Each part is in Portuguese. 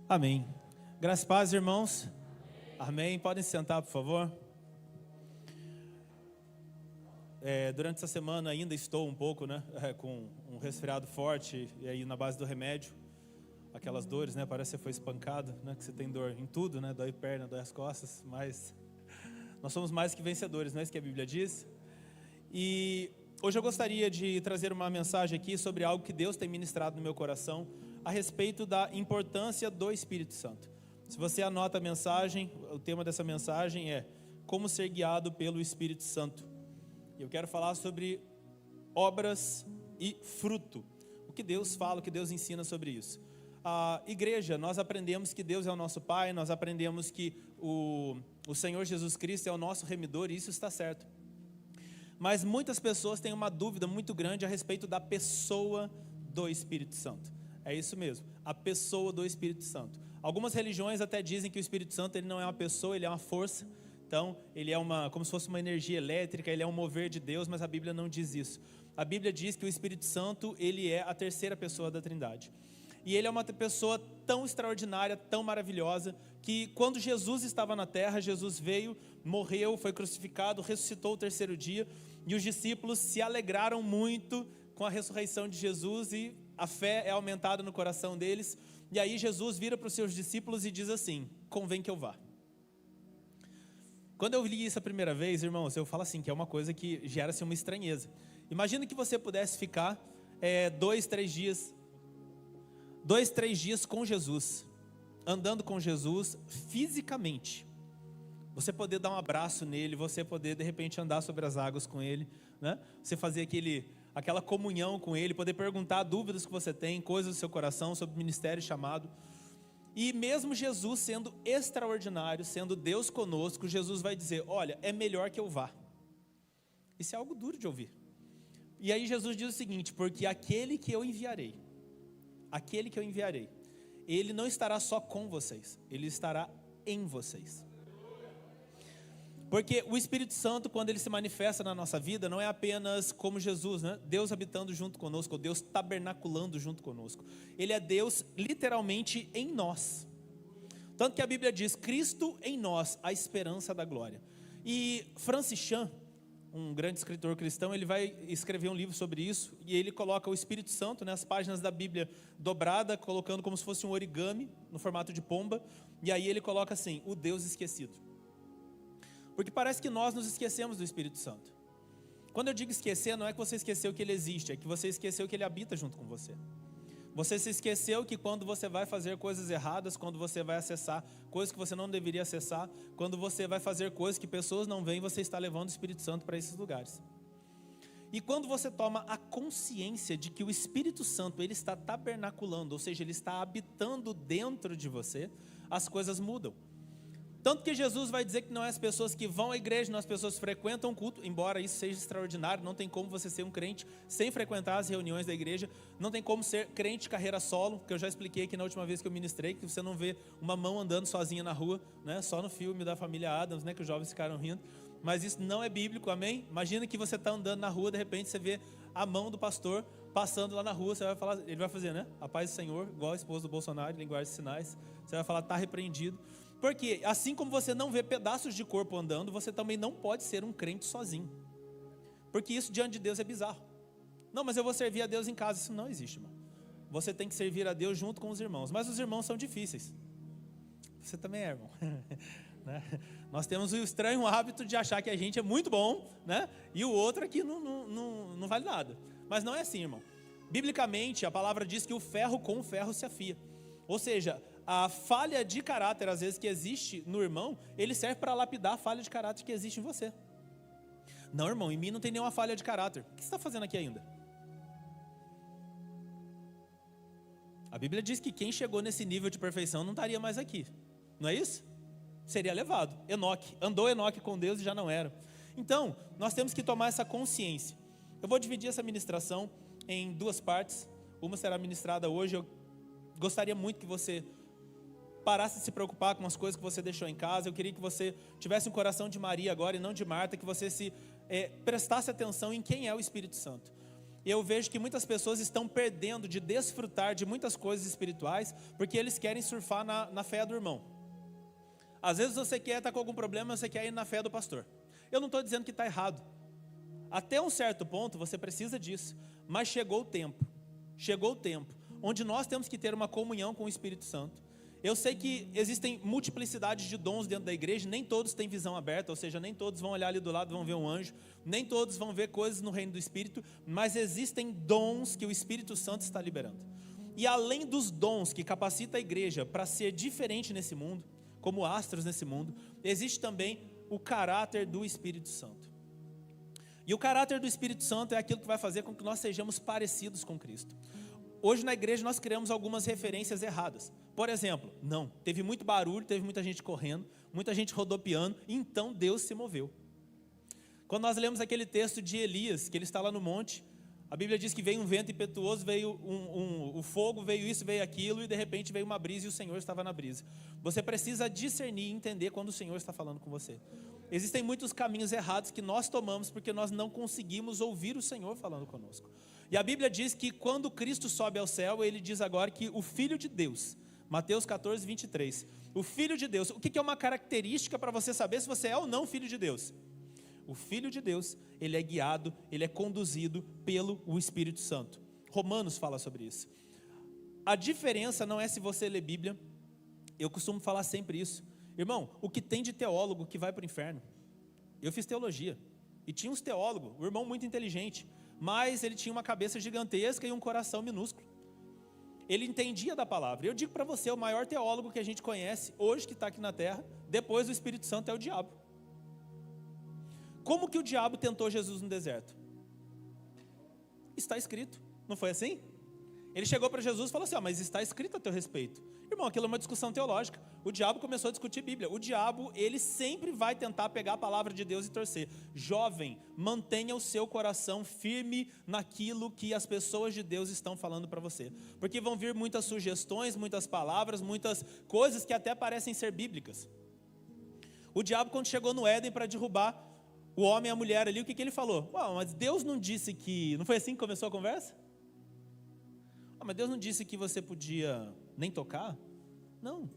Amém. Graças e paz, irmãos. Amém. Podem se sentar, por favor. Durante essa semana ainda estou um pouco, com um resfriado forte e aí na base do remédio, aquelas dores, parece que você foi espancado, que você tem dor em tudo, dói perna, dói as costas, mas nós somos mais que vencedores, não é isso que a Bíblia diz? E hoje eu gostaria de trazer uma mensagem aqui sobre algo que Deus tem ministrado no meu coração a respeito da importância do Espírito Santo. Se você anota a mensagem, o tema dessa mensagem é como ser guiado pelo Espírito Santo. Eu quero falar sobre obras e fruto. O que Deus fala, o que Deus ensina sobre isso. A igreja, nós aprendemos que Deus é o nosso Pai, nós aprendemos que o Senhor Jesus Cristo é o nosso remidor, e isso está certo. Mas muitas pessoas têm uma dúvida muito grande a respeito da pessoa do Espírito Santo. É isso mesmo, a pessoa do Espírito Santo. Algumas religiões até dizem que o Espírito Santo ele não é uma pessoa, ele é uma força. Então, ele é como se fosse uma energia elétrica, ele é um mover de Deus, mas a Bíblia não diz isso. A Bíblia diz que o Espírito Santo, ele é a terceira pessoa da Trindade. E ele é uma pessoa tão extraordinária, tão maravilhosa, que quando Jesus estava na terra, Jesus veio, morreu, foi crucificado, ressuscitou o terceiro dia, e os discípulos se alegraram muito com a ressurreição de Jesus, e a fé é aumentada no coração deles. E aí Jesus vira para os seus discípulos e diz assim: convém que eu vá. Quando eu li isso a primeira vez, irmãos, eu falo assim, que é uma coisa que gera-se uma estranheza. Imagina que você pudesse ficar 2, 3 dias com Jesus, andando com Jesus fisicamente. Você poder dar um abraço nele, você poder de repente andar sobre as águas com ele, Você fazer aquela comunhão com ele, poder perguntar dúvidas que você tem, coisas do seu coração sobre o ministério chamado. E mesmo Jesus sendo extraordinário, sendo Deus conosco, Jesus vai dizer: olha, é melhor que eu vá. Isso é algo duro de ouvir. E aí Jesus diz o seguinte: porque aquele que eu enviarei, ele não estará só com vocês, ele estará em vocês. Porque o Espírito Santo, quando ele se manifesta na nossa vida, não é apenas como Jesus, Deus habitando junto conosco, ou Deus tabernaculando junto conosco. Ele é Deus literalmente em nós. Tanto que a Bíblia diz: Cristo em nós, a esperança da glória. E Francis Chan, um grande escritor cristão, ele vai escrever um livro sobre isso, e ele coloca o Espírito Santo, as páginas da Bíblia dobrada, colocando como se fosse um origami, no formato de pomba, e aí ele coloca assim: o Deus esquecido. Porque parece que nós nos esquecemos do Espírito Santo. Quando eu digo esquecer, não é que você esqueceu que ele existe, é que você esqueceu que ele habita junto com você. Você se esqueceu que quando você vai fazer coisas erradas, quando você vai acessar coisas que você não deveria acessar, quando você vai fazer coisas que pessoas não veem, você está levando o Espírito Santo para esses lugares. E quando você toma a consciência de que o Espírito Santo ele está tabernaculando, ou seja, ele está habitando dentro de você, as coisas mudam. Tanto que Jesus vai dizer que não é as pessoas que vão à igreja, não é as pessoas que frequentam o culto, embora isso seja extraordinário, não tem como você ser um crente sem frequentar as reuniões da igreja, não tem como ser crente de carreira solo, que eu já expliquei aqui na última vez que eu ministrei, que você não vê uma mão andando sozinha na rua, só no filme da família Addams, que os jovens ficaram rindo, mas isso não é bíblico, amém? Imagina que você está andando na rua, de repente você vê a mão do pastor passando lá na rua, você vai falar, ele vai fazer, a paz do Senhor, igual a esposa do Bolsonaro, linguagem de sinais, você vai falar, está repreendido. Porque assim como você não vê pedaços de corpo andando, você também não pode ser um crente sozinho. Porque isso diante de Deus é bizarro. Não, mas eu vou servir a Deus em casa. Isso não existe, irmão. Você tem que servir a Deus junto com os irmãos. Mas os irmãos são difíceis. Você também é, irmão. Nós temos o estranho hábito de achar que a gente é muito bom, e o outro aqui não vale nada. Mas não é assim, irmão. Biblicamente, a palavra diz que o ferro com o ferro se afia. Ou seja, a falha de caráter, às vezes, que existe no irmão, ele serve para lapidar a falha de caráter que existe em você. Não, irmão, em mim não tem nenhuma falha de caráter. O que você está fazendo aqui ainda? A Bíblia diz que quem chegou nesse nível de perfeição não estaria mais aqui. Não é isso? Seria levado. Enoque. Andou Enoque com Deus e já não era. Então, nós temos que tomar essa consciência. Eu vou dividir essa ministração em 2 partes. Uma será ministrada hoje. Eu gostaria muito que você parasse de se preocupar com as coisas que você deixou em casa. Eu queria que você tivesse um coração de Maria agora e não de Marta, que você se prestasse atenção em quem é o Espírito Santo. Eu vejo que muitas pessoas estão perdendo de desfrutar de muitas coisas espirituais, porque eles querem surfar na fé do irmão. Às vezes você quer estar com algum problema, você quer ir na fé do pastor. Eu não estou dizendo que está errado. Até um certo ponto você precisa disso, mas chegou o tempo, onde nós temos que ter uma comunhão com o Espírito Santo. Eu sei que existem multiplicidades de dons dentro da igreja, nem todos têm visão aberta, ou seja, nem todos vão olhar ali do lado e vão ver um anjo, nem todos vão ver coisas no reino do Espírito, mas existem dons que o Espírito Santo está liberando. E além dos dons que capacita a igreja para ser diferente nesse mundo, como astros nesse mundo, existe também o caráter do Espírito Santo. E o caráter do Espírito Santo é aquilo que vai fazer com que nós sejamos parecidos com Cristo. Hoje na igreja nós criamos algumas referências erradas. Por exemplo, teve muito barulho, teve muita gente correndo, muita gente rodopiando, então Deus se moveu. Quando nós lemos aquele texto de Elias, que ele está lá no monte, a Bíblia diz que veio um vento impetuoso, veio o fogo, veio isso, veio aquilo, e de repente veio uma brisa e o Senhor estava na brisa. Você precisa discernir e entender quando o Senhor está falando com você. Existem muitos caminhos errados que nós tomamos porque nós não conseguimos ouvir o Senhor falando conosco. E a Bíblia diz que quando Cristo sobe ao céu, ele diz agora que o Filho de Deus, Mateus 14, 23, o Filho de Deus, o que é uma característica para você saber se você é ou não Filho de Deus? O Filho de Deus, ele é guiado, ele é conduzido pelo Espírito Santo. Romanos fala sobre isso. A diferença não é se você lê Bíblia, eu costumo falar sempre isso. Irmão, o que tem de teólogo que vai para o inferno? Eu fiz teologia, e tinha uns teólogos, um irmão muito inteligente, mas ele tinha uma cabeça gigantesca e um coração minúsculo. Ele entendia da palavra. Eu digo para você, o maior teólogo que a gente conhece, hoje que está aqui na terra, depois do Espírito Santo, é o diabo. Como que o diabo tentou Jesus no deserto? Está escrito, não foi assim? Ele chegou para Jesus e falou assim, mas está escrito a teu respeito. Irmão, aquilo é uma discussão teológica. O diabo começou a discutir Bíblia. O diabo, ele sempre vai tentar pegar a palavra de Deus e torcer. Jovem, mantenha o seu coração firme naquilo que as pessoas de Deus estão falando para você. Porque vão vir muitas sugestões, muitas palavras, muitas coisas que até parecem ser bíblicas. O diabo, quando chegou no Éden para derrubar o homem e a mulher ali, o que ele falou? Mas Deus não disse que... Não foi assim que começou a conversa? Mas Deus não disse que você podia nem tocar? Não.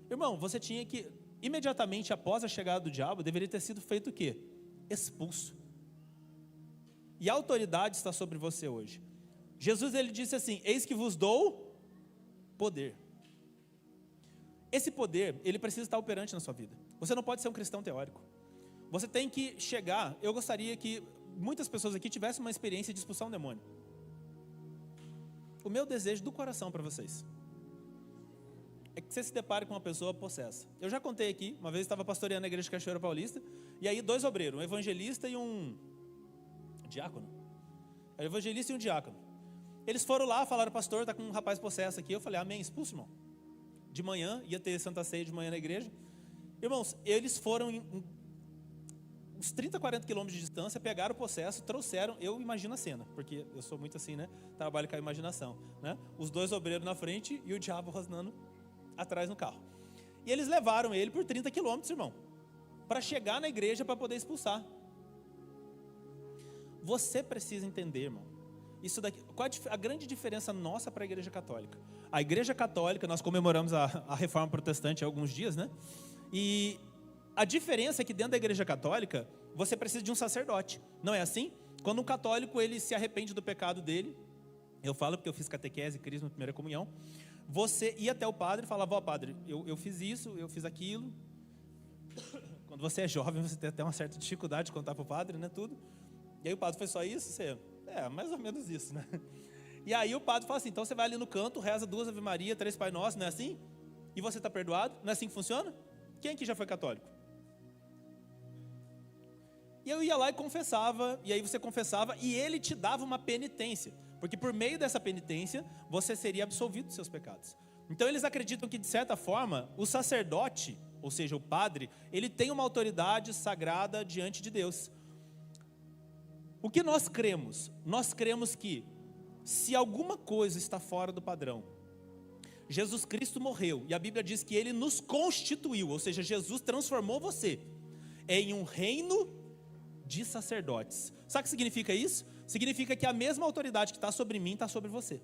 Irmão, você tinha que, imediatamente após a chegada do diabo, deveria ter sido feito o quê? Expulso. E a autoridade está sobre você hoje. Jesus, ele disse assim, eis que vos dou poder. Esse poder, ele precisa estar operante na sua vida. Você não pode ser um cristão teórico. Você tem que chegar, eu gostaria que muitas pessoas aqui tivessem uma experiência de expulsar um demônio. O meu desejo do coração para vocês é que você se depare com uma pessoa possessa. Eu já contei aqui, uma vez estava pastoreando a igreja de Cachoeira Paulista, e aí 2 obreiros, um evangelista e um diácono. Era evangelista e um diácono. Eles foram lá, falaram, pastor, está com um rapaz possesso aqui. Eu falei, amém, expulso, irmão. De manhã, ia ter Santa Ceia de manhã na igreja. Irmãos, eles foram uns 30, 40 quilômetros de distância, pegaram o possesso, trouxeram, eu imagino a cena, porque eu sou muito assim, né, trabalho com a imaginação, né, os 2 obreiros na frente e o diabo rosnando atrás no carro, e eles levaram ele por 30 quilômetros, irmão, para chegar na igreja para poder expulsar. Você precisa entender, irmão, isso daqui, qual a grande diferença nossa para a igreja católica? A igreja católica, nós comemoramos a reforma protestante há alguns dias, né, e a diferença é que dentro da igreja católica, você precisa de um sacerdote. Não é assim? Quando um católico, ele se arrepende do pecado dele, eu falo porque eu fiz catequese, crisma, primeira comunhão, você ia até o padre e falava, padre, eu fiz isso, eu fiz aquilo. Quando você é jovem, você tem até uma certa dificuldade de contar para o padre, né, tudo. E aí o padre, foi só isso? Você, mais ou menos isso, né? E aí o padre fala assim, então você vai ali no canto, reza 2 Ave Maria, 3 Pai Nosso, não é assim? E você está perdoado? Não é assim que funciona? Quem aqui já foi católico? E eu ia lá e confessava, e aí você confessava, e ele te dava uma penitência, porque por meio dessa penitência, você seria absolvido dos seus pecados. Então eles acreditam que, de certa forma, o sacerdote, ou seja, o padre, ele tem uma autoridade sagrada diante de Deus. O que nós cremos? Nós cremos que, se alguma coisa está fora do padrão, Jesus Cristo morreu, e a Bíblia diz que ele nos constituiu, ou seja, Jesus transformou você em um reino de sacerdotes. Sabe o que significa isso? significa que a mesma autoridade que está sobre mim está sobre você.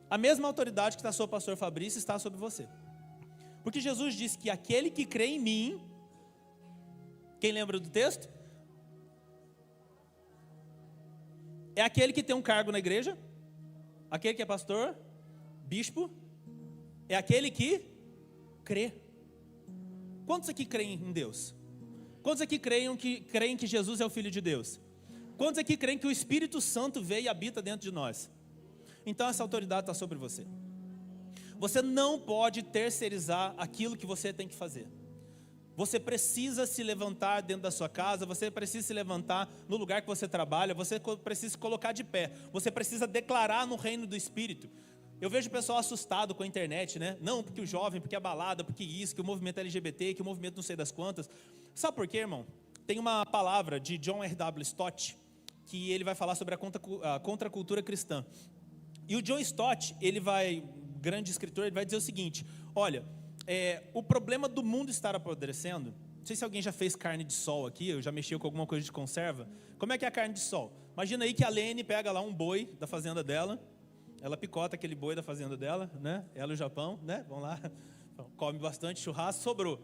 A mesma autoridade que está sobre o pastor Fabrício está sobre você. Porque Jesus disse que aquele que crê em mim, quem lembra do texto? É aquele que tem um cargo na igreja, aquele que é pastor, bispo, é aquele que crê. Quantos aqui creem em Deus? Quantos aqui creem que Jesus é o Filho de Deus? Quantos aqui creem que o Espírito Santo veio e habita dentro de nós? Então essa autoridade está sobre você. Você não pode terceirizar aquilo que você tem que fazer. Você precisa se levantar dentro da sua casa, você precisa se levantar no lugar que você trabalha, você precisa se colocar de pé, você precisa declarar no reino do Espírito. Eu vejo o pessoal assustado com a internet, né? Não, porque o jovem, porque a balada, porque isso, que o movimento LGBT, que o movimento não sei das quantas. Sabe por quê, irmão? Tem uma palavra de John R.W. Stott, que ele vai falar sobre a contracultura cristã. E o John Stott, grande escritor, ele vai dizer o seguinte: olha, o problema do mundo estar apodrecendo, não sei se alguém já fez carne de sol aqui, eu já mexeu com alguma coisa de conserva. Como é que é a carne de sol? Imagina aí que a Lene pega lá um boi da fazenda dela, ela picota aquele boi da fazenda dela, né? Ela e o Japão, né? Vão lá, come bastante churrasco, sobrou.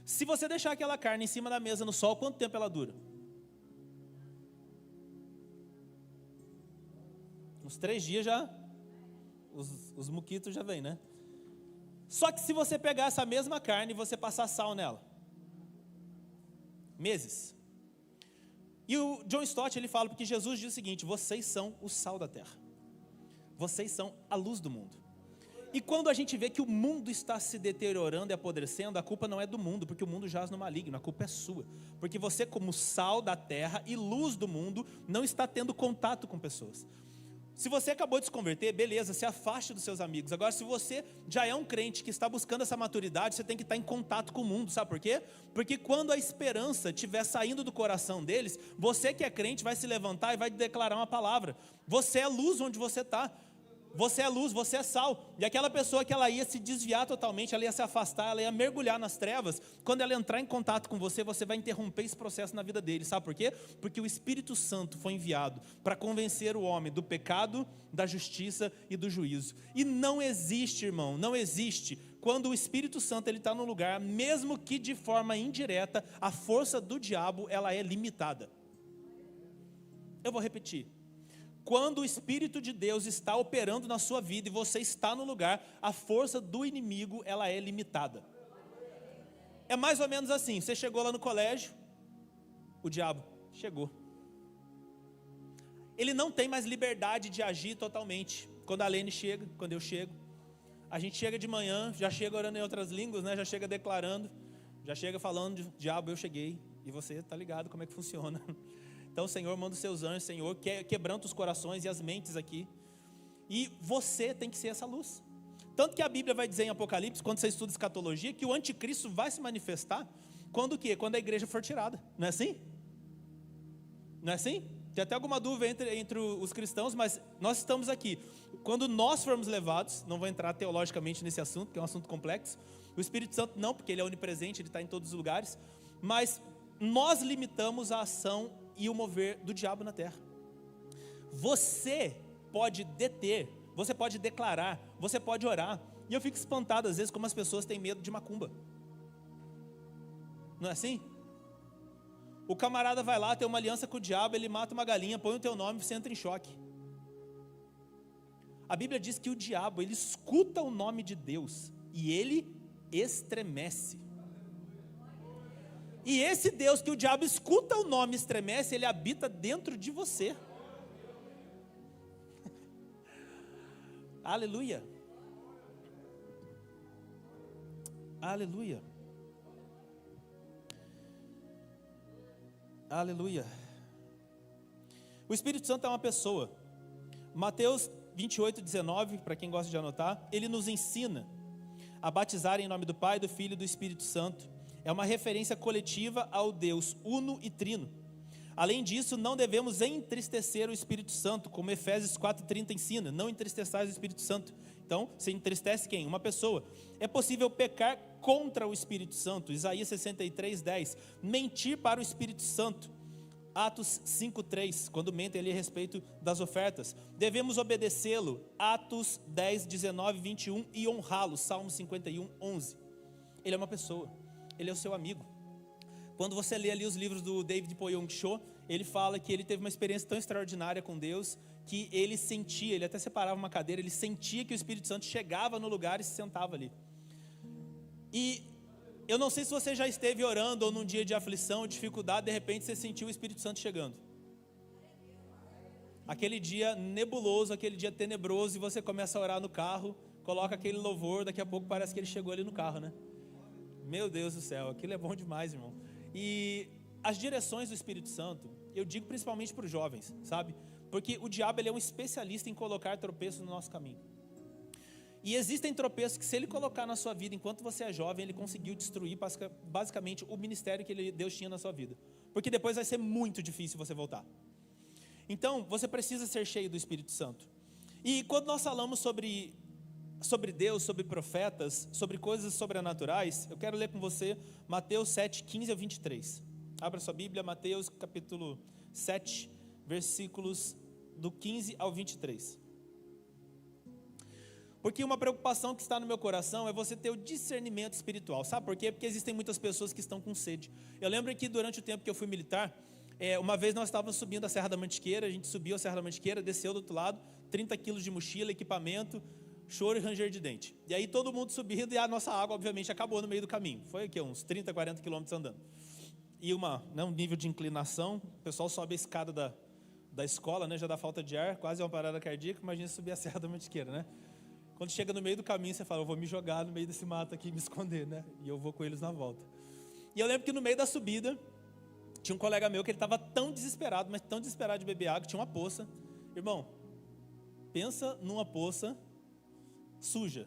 Se você deixar aquela carne em cima da mesa no sol, quanto tempo ela dura? Uns 3 dias já, os muquitos já vêm, né? Só que se você pegar essa mesma carne e você passar sal nela, meses. E o John Stott, ele fala, porque Jesus diz o seguinte: vocês são o sal da terra. Vocês são a luz do mundo. E quando a gente vê que o mundo está se deteriorando e apodrecendo, a culpa não é do mundo, porque o mundo jaz no maligno, a culpa é sua. Porque você, como sal da terra e luz do mundo, não está tendo contato com pessoas. Se você acabou de se converter, beleza, se afaste dos seus amigos. Agora, se você já é um crente que está buscando essa maturidade, você tem que estar em contato com o mundo, sabe por quê? Porque quando a esperança estiver saindo do coração deles, você que é crente vai se levantar e vai declarar uma palavra. Você é luz onde você está. Você é luz, você é sal. E aquela pessoa que ela ia se desviar totalmente, ela ia se afastar, ela ia mergulhar nas trevas. Quando ela entrar em contato com você, você vai interromper esse processo na vida dele. Sabe por quê? Porque o Espírito Santo foi enviado para convencer o homem do pecado, da justiça e do juízo. E não existe, irmão, não existe. Quando o Espírito Santo está no lugar, mesmo que de forma indireta, a força do diabo ela é limitada. Eu vou repetir. Quando o Espírito de Deus está operando na sua vida e você está no lugar, a força do inimigo ela é limitada. É mais ou menos assim: você chegou lá no colégio, o diabo chegou. Ele não tem mais liberdade de agir totalmente. Quando a Lene chega, quando eu chego, a gente chega de manhã, já chega orando em outras línguas, né? Já chega declarando, já chega falando: diabo, eu cheguei. E você está ligado como é que funciona. Então, Senhor, manda os seus anjos, Senhor, quebranta os corações e as mentes aqui. E você tem que ser essa luz. Tanto que a Bíblia vai dizer em Apocalipse, quando você estuda escatologia, que o anticristo vai se manifestar quando o quê? Quando a igreja for tirada. Não é assim? Não é assim? Tem até alguma dúvida entre os cristãos, mas nós estamos aqui. Quando nós formos levados, não vou entrar teologicamente nesse assunto, que é um assunto complexo. O Espírito Santo não, porque ele é onipresente, ele está em todos os lugares. Mas nós limitamos a ação e o mover do diabo na terra. Você pode deter, você pode declarar, você pode orar. E eu fico espantado às vezes como as pessoas têm medo de macumba. Não é assim? O camarada vai lá, tem uma aliança com o diabo, ele mata uma galinha, põe o teu nome e você entra em choque. A Bíblia diz que o diabo, ele escuta o nome de Deus e ele estremece. E esse Deus que o diabo escuta o nome e estremece, ele habita dentro de você. Aleluia. Aleluia. Aleluia. O Espírito Santo é uma pessoa. Mateus 28:19, para quem gosta de anotar, ele nos ensina a batizar em nome do Pai, do Filho e do Espírito Santo. É uma referência coletiva ao Deus uno e trino. Além disso, não devemos entristecer o Espírito Santo, como Efésios 4:30 ensina. Não entristeçais o Espírito Santo. Então, você entristece quem? Uma pessoa. É possível pecar contra o Espírito Santo. Isaías 63:10. Mentir para o Espírito Santo. Atos 5:3, quando mentem ali a respeito das ofertas. Devemos obedecê-lo, Atos 10, 19, 21, e honrá-lo, Salmo 51, 11. Ele é uma pessoa, ele é o seu amigo. Quando você lê ali os livros do David Poyong Cho, ele fala que ele teve uma experiência tão extraordinária com Deus, que ele sentia, ele até separava uma cadeira, ele sentia que o Espírito Santo chegava no lugar e se sentava ali. E eu não sei se você já esteve orando ou num dia de aflição, dificuldade, de repente você sentiu o Espírito Santo chegando. Aquele dia nebuloso, aquele dia tenebroso, e você começa a orar no carro, coloca aquele louvor, daqui a pouco parece que ele chegou ali no carro, né? Meu Deus do céu, aquilo é bom demais, irmão. E as direções do Espírito Santo, eu digo principalmente para os jovens, sabe? Porque o diabo, ele é um especialista em colocar tropeços no nosso caminho. E existem tropeços que, se ele colocar na sua vida enquanto você é jovem, ele conseguiu destruir basicamente o ministério que Deus tinha na sua vida. Porque depois vai ser muito difícil você voltar. Então, você precisa ser cheio do Espírito Santo. E quando nós falamos sobre Deus, sobre profetas, sobre coisas sobrenaturais, eu quero ler com você Mateus 7, 15 a 23. Abra sua Bíblia, Mateus capítulo 7, versículos do 15 ao 23. Porque uma preocupação que está no meu coração é você ter o discernimento espiritual. Sabe por quê? Porque existem muitas pessoas que estão com sede. Eu lembro que durante o tempo que eu fui militar, uma vez nós estávamos subindo a Serra da Mantiqueira, a gente subiu a Serra da Mantiqueira, desceu do outro lado, 30 quilos de mochila, equipamento, choro e ranger de dente. E aí todo mundo subindo e a nossa água, obviamente, acabou no meio do caminho. Foi aqui, uns 30, 40 quilômetros andando. E um nível de inclinação, o pessoal sobe a escada da escola, né, já dá falta de ar, quase uma parada cardíaca, imagina subir a Serra da Mantiqueira, né? Quando chega no meio do caminho, você fala, eu vou me jogar no meio desse mato aqui e me esconder, né? E eu vou com eles na volta. E eu lembro que no meio da subida, tinha um colega meu que ele estava tão desesperado, mas tão desesperado de beber água, tinha uma poça. Irmão, pensa numa poça suja.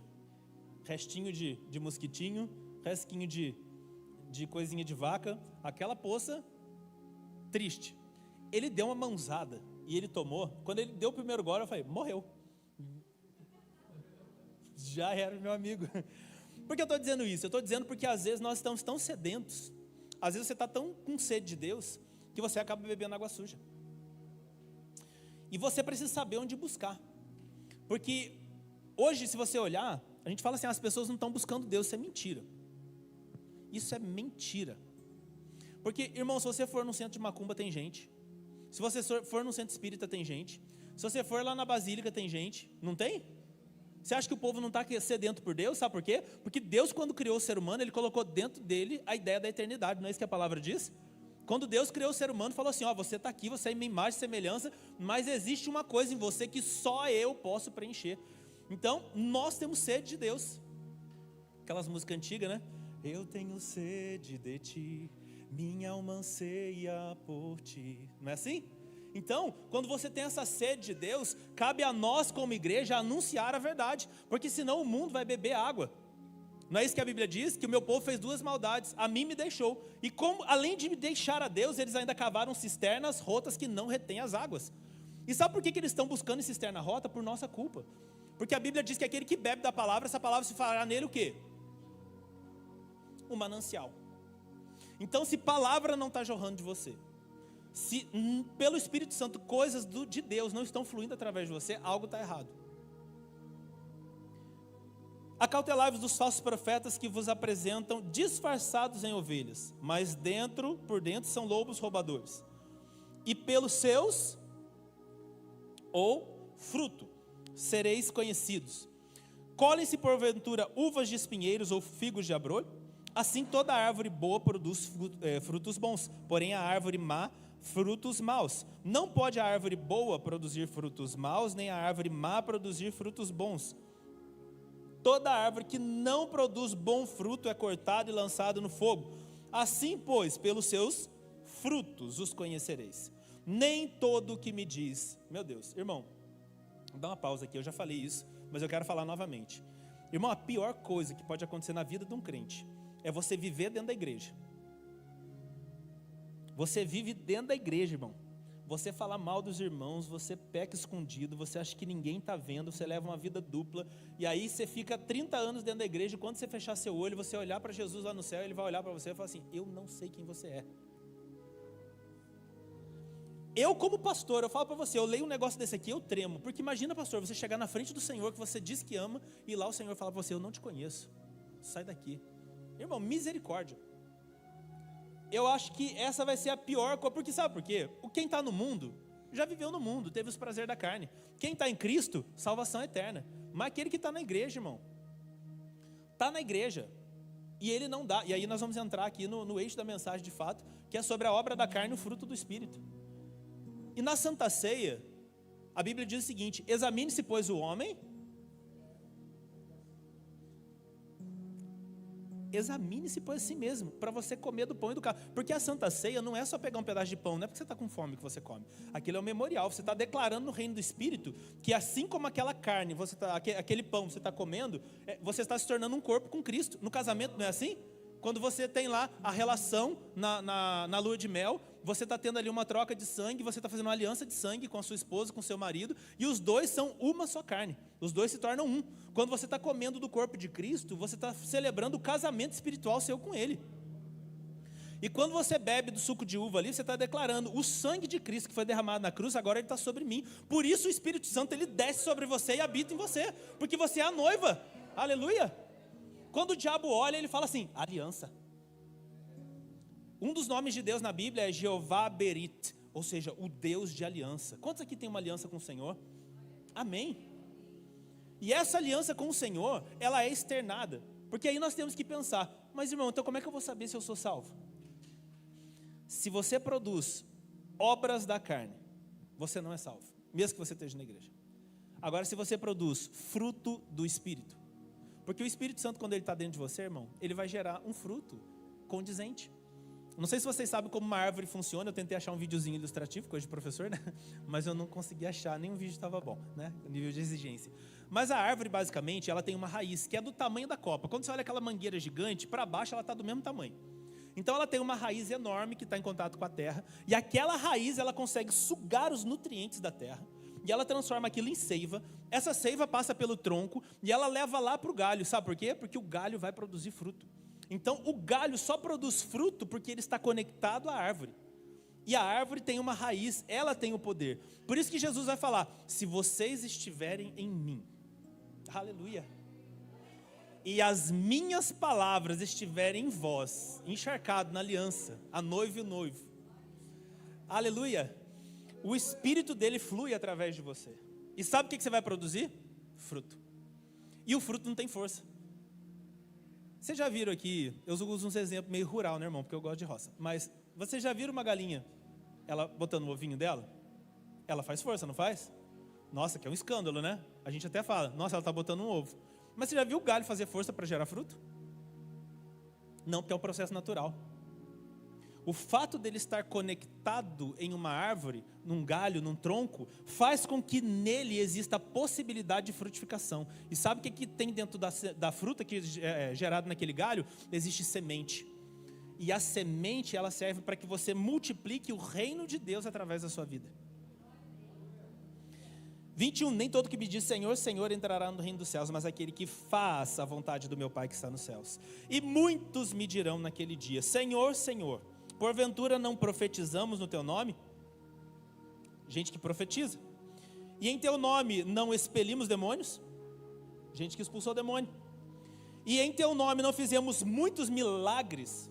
Restinho de mosquitinho, restinho de coisinha de vaca. Aquela poça triste. Ele deu uma mãozada e ele tomou. Quando ele deu o primeiro gole, eu falei, morreu. Já era meu amigo. Por que eu estou dizendo isso? Eu estou dizendo porque às vezes nós estamos tão sedentos, às vezes você está tão com sede de Deus, que você acaba bebendo água suja. E você precisa saber onde buscar. Porque hoje, se você olhar, a gente fala assim, as pessoas não estão buscando Deus, isso é mentira. Isso é mentira. Porque, irmão, se você for no centro de macumba, tem gente. Se você for no centro espírita, tem gente. Se você for lá na basílica, tem gente. Não tem? Você acha que o povo não está sedento por Deus? Sabe por quê? Porque Deus, quando criou o ser humano, Ele colocou dentro dele a ideia da eternidade. Não é isso que a palavra diz? Quando Deus criou o ser humano, falou assim, você está aqui, você é minha imagem e semelhança, mas existe uma coisa em você que só eu posso preencher. Então, nós temos sede de Deus. Aquelas músicas antigas, né? Eu tenho sede de ti, minha alma anseia por ti. Não é assim? Então, quando você tem essa sede de Deus, cabe a nós como igreja anunciar a verdade, porque senão o mundo vai beber água. Não é isso que a Bíblia diz? Que o meu povo fez duas maldades, a mim me deixou. E como, além de me deixar a Deus, eles ainda cavaram cisternas rotas que não retêm as águas. E sabe por que eles estão buscando cisterna rota? Por nossa culpa. Porque a Bíblia diz que aquele que bebe da palavra, essa palavra se fará nele o quê? Um manancial. Então, se palavra não está jorrando de você, se pelo Espírito Santo coisas de Deus não estão fluindo através de você, algo está errado. Acautelai-vos dos falsos profetas que vos apresentam disfarçados em ovelhas, mas por dentro são lobos roubadores. E pelos seus ou fruto sereis conhecidos. Colhem-se porventura uvas de espinheiros ou figos de abrolho? Assim toda árvore boa produz frutos bons, porém a árvore má frutos maus. Não pode a árvore boa produzir frutos maus, nem a árvore má produzir frutos bons. Toda árvore que não produz bom fruto é cortada e lançada no fogo. Assim, pois, pelos seus frutos os conhecereis. Nem todo o que me diz... Meu Deus, irmão, dá uma pausa aqui, eu já falei isso, mas eu quero falar novamente. Irmão, a pior coisa que pode acontecer na vida de um crente é você viver dentro da igreja. Você vive dentro da igreja, irmão. Você fala mal dos irmãos, você peca escondido, você acha que ninguém está vendo, você leva uma vida dupla, e aí você fica 30 anos dentro da igreja, e quando você fechar seu olho, você olhar para Jesus lá no céu, Ele vai olhar para você e falar assim, eu não sei quem você é. Eu como pastor, eu falo para você, eu leio um negócio desse aqui, eu tremo. Porque imagina, pastor, você chegar na frente do Senhor, que você diz que ama, e lá o Senhor fala para você, eu não te conheço, sai daqui. Irmão, misericórdia. Eu acho que essa vai ser a pior coisa, porque sabe por quê? Quem está no mundo, já viveu no mundo, teve os prazeres da carne. Quem está em Cristo, salvação eterna. Mas aquele que está na igreja, irmão, está na igreja, e ele não dá. E aí nós vamos entrar aqui no eixo da mensagem de fato, que é sobre a obra da carne e o fruto do Espírito. E na Santa Ceia, a Bíblia diz o seguinte: examine-se, pois, o homem. Examine-se, pois, a si mesmo, para você comer do pão e do cálice. Porque a Santa Ceia não é só pegar um pedaço de pão, não é porque você está com fome que você come. Aquilo é um memorial, você está declarando no reino do Espírito que assim como aquela carne, aquele pão você está comendo, você está se tornando um corpo com Cristo. No casamento não é assim? Quando você tem lá a relação na lua de mel, você está tendo ali uma troca de sangue, você está fazendo uma aliança de sangue com a sua esposa, com o seu marido, e os dois são uma só carne, os dois se tornam um. Quando você está comendo do corpo de Cristo, você está celebrando o casamento espiritual seu com Ele. E quando você bebe do suco de uva ali, você está declarando, o sangue de Cristo que foi derramado na cruz, agora ele está sobre mim. Por isso o Espírito Santo, ele desce sobre você e habita em você, porque você é a noiva, aleluia. Quando o diabo olha, ele fala assim, aliança. Um dos nomes de Deus na Bíblia é Jeová Berit, ou seja, o Deus de aliança. Quantos aqui tem uma aliança com o Senhor? Amém. E essa aliança com o Senhor, ela é externada. Porque aí nós temos que pensar, mas irmão, então como é que eu vou saber se eu sou salvo? Se você produz obras da carne, você não é salvo, mesmo que você esteja na igreja. Agora, se você produz fruto do Espírito, porque o Espírito Santo, quando ele está dentro de você, irmão, ele vai gerar um fruto condizente. Não sei se vocês sabem como uma árvore funciona. Eu tentei achar um videozinho ilustrativo, coisa de professor, né? Mas eu não consegui achar, nenhum vídeo estava bom, né? O nível de exigência. Mas a árvore, basicamente, ela tem uma raiz que é do tamanho da copa. Quando você olha aquela mangueira gigante, para baixo ela está do mesmo tamanho. Então ela tem uma raiz enorme que está em contato com a terra. E aquela raiz, ela consegue sugar os nutrientes da terra. E ela transforma aquilo em seiva. Essa seiva passa pelo tronco e ela leva lá para o galho. Sabe por quê? Porque o galho vai produzir fruto. Então o galho só produz fruto porque ele está conectado à árvore. E a árvore tem uma raiz, ela tem o poder. Por isso que Jesus vai falar, se vocês estiverem em mim, aleluia, e as minhas palavras estiverem em vós, encharcado na aliança, a noiva e o noivo, aleluia, o Espírito dele flui através de você. E sabe o que você vai produzir? Fruto. E o fruto não tem força. Vocês já viram aqui, eu uso uns exemplos meio rural, né, irmão? Porque eu gosto de roça. Mas vocês já viram uma galinha, ela botando o ovinho dela? Ela faz força, não faz? Nossa, que é um escândalo, né? A gente até fala, nossa, ela está botando um ovo. Mas você já viu o galho fazer força para gerar fruto? Não, porque é um processo natural. O fato dele estar conectado em uma árvore, num galho, num tronco, faz com que nele exista a possibilidade de frutificação. E sabe o que tem dentro da fruta que é gerada naquele galho? Existe semente. E a semente, ela serve para que você multiplique o reino de Deus através da sua vida. 21, nem todo que me diz Senhor, Senhor entrará no reino dos céus, mas aquele que faz a vontade do meu Pai que está nos céus. E muitos me dirão naquele dia, Senhor, Senhor, porventura não profetizamos no teu nome? Gente que profetiza. E em teu nome não expelimos demônios? Gente que expulsou demônio. E em teu nome não fizemos muitos milagres?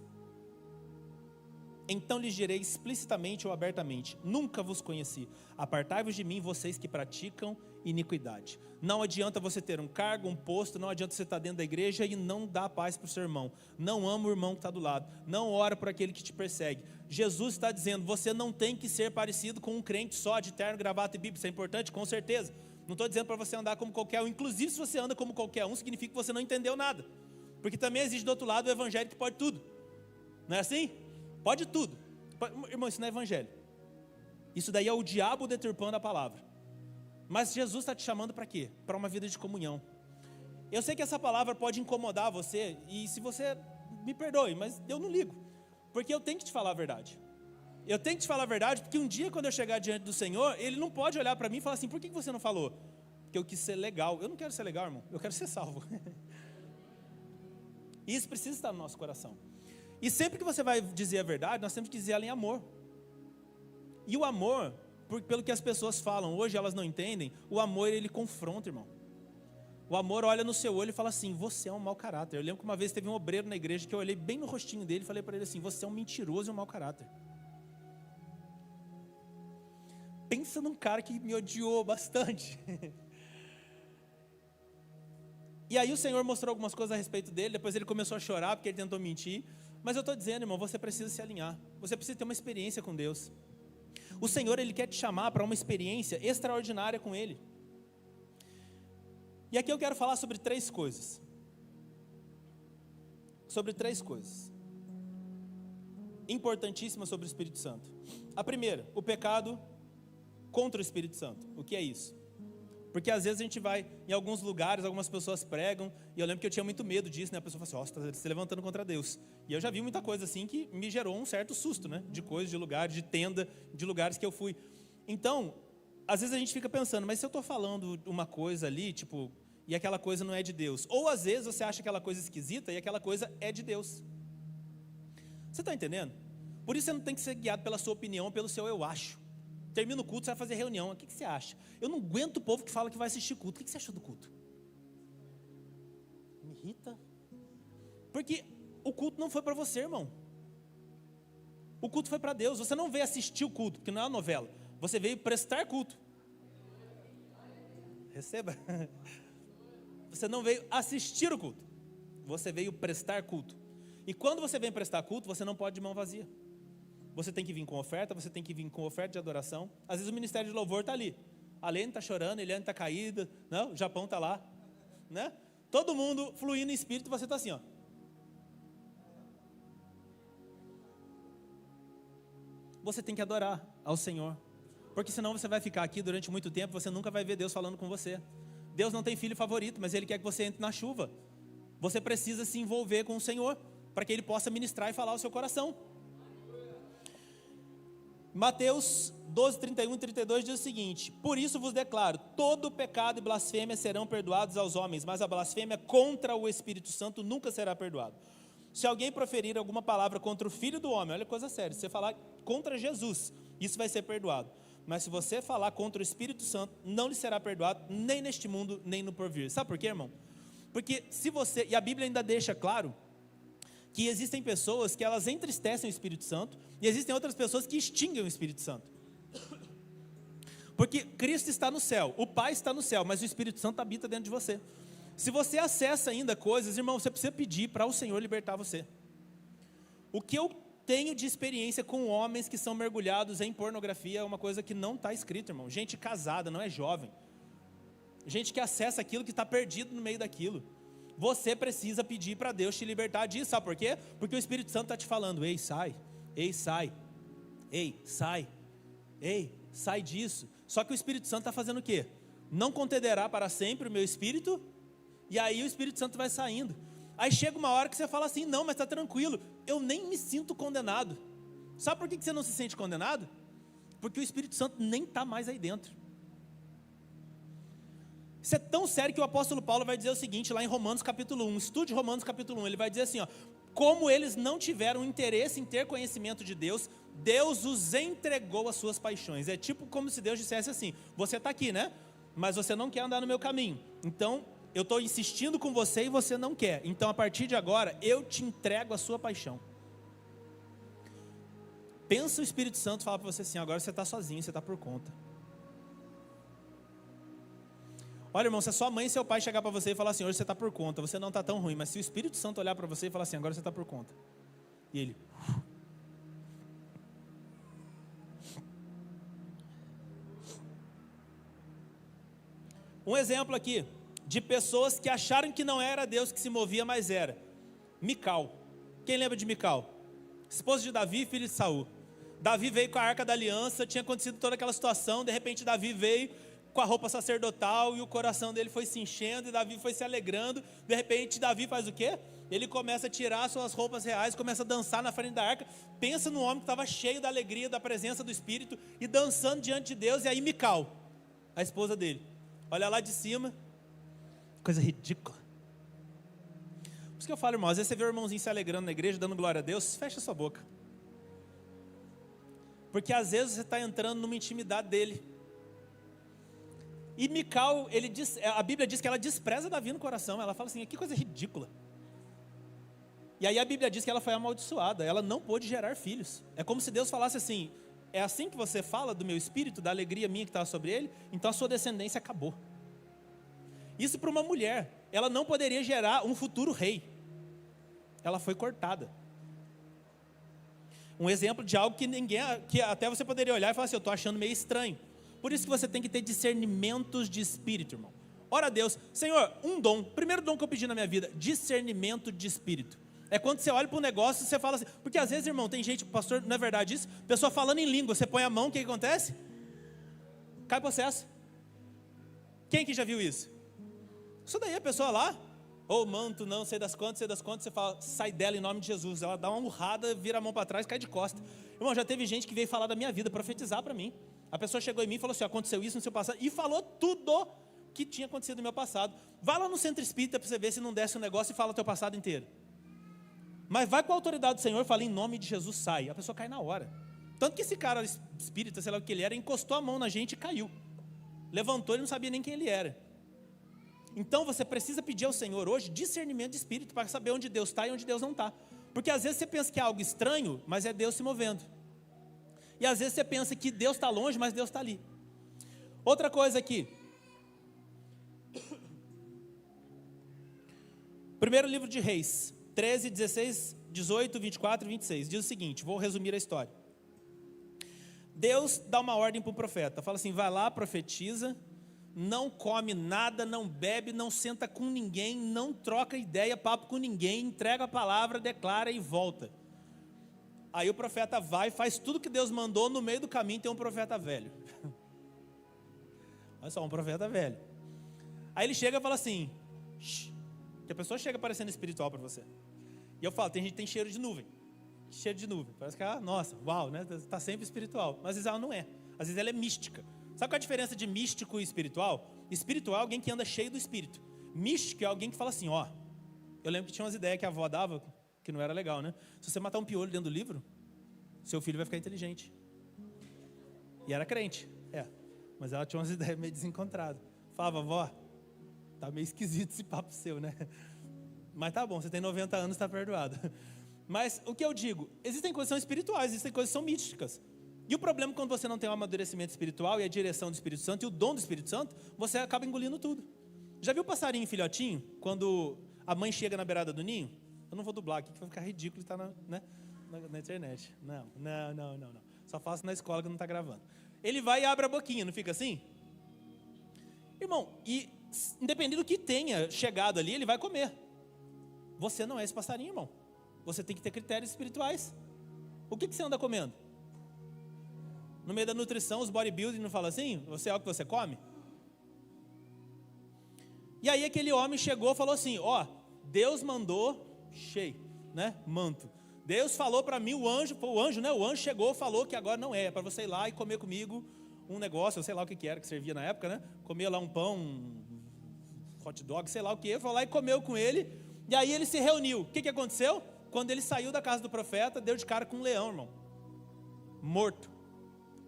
Então lhes direi explicitamente ou abertamente, nunca vos conheci, apartai-vos de mim, vocês que praticam iniquidade. Não adianta você ter um cargo, um posto, não adianta você estar dentro da igreja e não dar paz para o seu irmão, não ama o irmão que está do lado, não ora por aquele que te persegue. Jesus está dizendo, você não tem que ser parecido com um crente só, de terno, gravata e bíblia, isso é importante, com certeza. Não estou dizendo para você andar como qualquer um, inclusive se você anda como qualquer um, significa que você não entendeu nada, porque também existe do outro lado o evangelho que pode tudo, não é assim? Pode tudo. Irmão, isso não é evangelho. Isso daí é o diabo deturpando a palavra. Mas Jesus está te chamando para quê? Para uma vida de comunhão. Eu sei que essa palavra pode incomodar você, e se você, me perdoe, mas eu não ligo, porque eu tenho que te falar a verdade. Eu tenho que te falar a verdade, porque um dia quando eu chegar diante do Senhor, Ele não pode olhar para mim e falar assim, por que você não falou? Porque eu quis ser legal. Eu não quero ser legal, irmão, eu quero ser salvo. Isso precisa estar no nosso coração. E sempre que você vai dizer a verdade, nós temos que dizer ela em amor. E o amor, pelo que as pessoas falam, hoje elas não entendem, o amor ele confronta, irmão. O amor olha no seu olho e fala assim, você é um mau caráter. Eu lembro que uma vez teve um obreiro na igreja que eu olhei bem no rostinho dele e falei para ele assim, você é um mentiroso e um mau caráter. Pensa num cara que me odiou bastante. E aí o Senhor mostrou algumas coisas a respeito dele, depois ele começou a chorar porque ele tentou mentir. Mas eu estou dizendo, irmão, você precisa se alinhar. Você precisa ter uma experiência com Deus. O Senhor, Ele quer te chamar para uma experiência extraordinária com Ele. E aqui eu quero falar sobre três coisas. Sobre três coisas importantíssimas sobre o Espírito Santo. A primeira, o pecado contra o Espírito Santo. O que é isso? Porque às vezes a gente vai em alguns lugares, algumas pessoas pregam, e eu lembro que eu tinha muito medo disso, né? A pessoa fala assim, ó, você está se levantando contra Deus. E eu já vi muita coisa assim que me gerou um certo susto, né? De coisas, de lugares, de tenda, de lugares que eu fui. Então, às vezes a gente fica pensando, mas se eu estou falando uma coisa ali, tipo, e aquela coisa não é de Deus. Ou às vezes você acha aquela coisa esquisita e aquela coisa é de Deus. Você está entendendo? Por isso você não tem que ser guiado pela sua opinião, pelo seu eu acho. Termina o culto, você vai fazer reunião. O que você acha? Eu não aguento o povo que fala que vai assistir culto. O que você achou do culto? Me irrita. Porque o culto não foi para você, irmão. O culto foi para Deus. Você não veio assistir o culto, porque não é uma novela. Você veio prestar culto. Receba. Você não veio assistir o culto. Você veio prestar culto. E quando você vem prestar culto, você não pode de mão vazia. Você tem que vir com oferta, você tem que vir com oferta de adoração. Às vezes o ministério de louvor está ali. A Lene está chorando, a Eliane está caída, não? O Japão está lá, né? Todo mundo fluindo em espírito, você está assim, ó. Você tem que adorar ao Senhor. Porque senão você vai ficar aqui durante muito tempo, você nunca vai ver Deus falando com você. Deus não tem filho favorito, mas Ele quer que você entre na chuva. Você precisa se envolver com o Senhor, para que Ele possa ministrar e falar ao seu coração. Mateus 12, 31 e 32 diz o seguinte: por isso vos declaro, todo pecado e blasfêmia serão perdoados aos homens, mas a blasfêmia contra o Espírito Santo nunca será perdoada. Se alguém proferir alguma palavra contra o Filho do Homem, olha que coisa séria, se você falar contra Jesus, isso vai ser perdoado. Mas se você falar contra o Espírito Santo, não lhe será perdoado, nem neste mundo, nem no porvir. Sabe por quê, irmão? Porque se você, e a Bíblia ainda deixa claro, que existem pessoas que elas entristecem o Espírito Santo, e existem outras pessoas que extinguem o Espírito Santo. Porque Cristo está no céu, o Pai está no céu, mas o Espírito Santo habita dentro de você. Se você acessa ainda coisas, irmão, você precisa pedir para o Senhor libertar você. O que eu tenho de experiência com homens que são mergulhados em pornografia é uma coisa que não está escrito, irmão. Gente casada, não é jovem. Gente que acessa aquilo, que está perdido no meio daquilo. Você precisa pedir para Deus te libertar disso, sabe por quê? Porque o Espírito Santo está te falando, ei, sai, ei, sai, ei, sai, ei, sai disso. Só que o Espírito Santo está fazendo o quê? Não contenderá para sempre o meu espírito, e aí o Espírito Santo vai saindo. Aí chega uma hora que você fala assim, não, mas está tranquilo, eu nem me sinto condenado. Sabe por que você não se sente condenado? Porque o Espírito Santo nem está mais aí dentro. Isso é tão sério que o apóstolo Paulo vai dizer o seguinte, lá em Romanos capítulo 1, estude Romanos capítulo 1, ele vai dizer assim, ó, como eles não tiveram interesse em ter conhecimento de Deus, Deus os entregou às suas paixões. É tipo como se Deus dissesse assim, você está aqui, né? Mas você não quer andar no meu caminho, então eu estou insistindo com você e você não quer, então a partir de agora eu te entrego a sua paixão. Pensa o Espírito Santo falar para você assim, agora você está sozinho, você está por conta. Olha, irmão, se a sua mãe e seu pai chegar para você e falar assim, hoje você está por conta, você não está tão ruim, mas se o Espírito Santo olhar para você e falar assim, agora você está por conta, e ele... Um exemplo aqui, de pessoas que acharam que não era Deus que se movia, mas era. Mical. Quem lembra de Mical? Esposa de Davi, filho de Saul. Davi veio com a arca da aliança, tinha acontecido toda aquela situação, de repente Davi veio com a roupa sacerdotal e o coração dele foi se enchendo e Davi foi se alegrando. De repente Davi faz o quê? Ele começa a tirar suas roupas reais, começa a dançar na frente da arca. Pensa no homem que estava cheio da alegria, da presença do Espírito e dançando diante de Deus. E aí Mical, a esposa dele, olha lá de cima, coisa ridícula. Por isso que eu falo, irmão, às vezes você vê o irmãozinho se alegrando na igreja, dando glória a Deus, fecha sua boca. Porque às vezes você está entrando numa intimidade dele. E Mical, a Bíblia diz que ela despreza Davi no coração. Ela fala assim, que coisa ridícula. E aí a Bíblia diz que ela foi amaldiçoada. Ela não pôde gerar filhos. É como se Deus falasse assim, é assim que você fala do meu espírito, da alegria minha que estava sobre ele? Então a sua descendência acabou. Isso para uma mulher. Ela não poderia gerar um futuro rei. Ela foi cortada. Um exemplo de algo que até você poderia olhar e falar assim, eu estou achando meio estranho. Por isso que você tem que ter discernimentos de espírito, irmão. Ora a Deus, Senhor, um dom, primeiro dom que eu pedi na minha vida, discernimento de espírito. É quando você olha para um negócio e você fala assim, porque às vezes, irmão, tem gente, pastor, não é verdade isso? Pessoa falando em língua, você põe a mão, o que acontece? Cai processo. Quem que já viu isso? Isso daí, a pessoa lá, manto, não, sei das quantas, você fala, sai dela em nome de Jesus. Ela dá uma urrada, vira a mão para trás, cai de costa. Irmão, já teve gente que veio falar da minha vida, profetizar para mim. A pessoa chegou em mim e falou assim, aconteceu isso no seu passado, e falou tudo que tinha acontecido no meu passado. Vai lá no centro espírita para você ver se não desce um negócio e fala o teu passado inteiro. Mas vai com a autoridade do Senhor e fala, em nome de Jesus, sai. A pessoa cai na hora. Tanto que esse cara espírita, sei lá o que ele era, encostou a mão na gente e caiu. Levantou e não sabia nem quem ele era. Então você precisa pedir ao Senhor hoje discernimento de espírito para saber onde Deus está e onde Deus não está. Porque às vezes você pensa que é algo estranho, mas é Deus se movendo. E às vezes você pensa que Deus está longe, mas Deus está ali. Outra coisa aqui. Primeiro livro de Reis, 13, 16, 18, 24 e 26. Diz o seguinte, vou resumir a história. Deus dá uma ordem para o profeta. Fala assim, vai lá, profetiza, não come nada, não bebe, não senta com ninguém, não troca ideia, papo com ninguém, entrega a palavra, declara e volta. Aí o profeta vai, faz tudo que Deus mandou, no meio do caminho tem um profeta velho. Olha só, um profeta velho. Aí ele chega e fala assim, que a pessoa chega parecendo espiritual para você. E eu falo, tem gente que tem cheiro de nuvem. Cheiro de nuvem. Parece que, nossa, uau, né? Está sempre espiritual. Mas às vezes ela não é. Às vezes ela é mística. Sabe qual é a diferença de místico e espiritual? Espiritual é alguém que anda cheio do espírito. Místico é alguém que fala assim, eu lembro que tinha umas ideias que a avó dava, que não era legal, né? Se você matar um piolho dentro do livro, seu filho vai ficar inteligente. E era crente, mas ela tinha umas ideias meio desencontradas. Falava, vó, tá meio esquisito esse papo seu, né? Mas tá bom, você tem 90 anos, está perdoado. Mas o que eu digo, existem coisas que são espirituais, existem coisas que são místicas. E o problema quando você não tem um amadurecimento espiritual e a direção do Espírito Santo e o dom do Espírito Santo, você acaba engolindo tudo. Já viu o passarinho filhotinho, quando a mãe chega na beirada do ninho? Eu não vou dublar aqui, que vai ficar ridículo estar na internet. Não. Só faço na escola que não está gravando. Ele vai e abre a boquinha, não fica assim? Irmão, e independente do que tenha chegado ali, ele vai comer. Você não é esse passarinho, irmão. Você tem que ter critérios espirituais. O que você anda comendo? No meio da nutrição, os bodybuilding não falam assim? Você é o que você come? E aí aquele homem chegou e falou assim, Deus mandou, manto. Deus falou para mim, o anjo chegou e falou que agora não é para você ir lá e comer comigo um negócio, eu sei lá o que era que servia na época, né? Comer lá um pão, um hot dog, sei lá o que, foi lá e comeu com ele, e aí ele se reuniu. O que aconteceu? Quando ele saiu da casa do profeta, deu de cara com um leão, irmão, morto.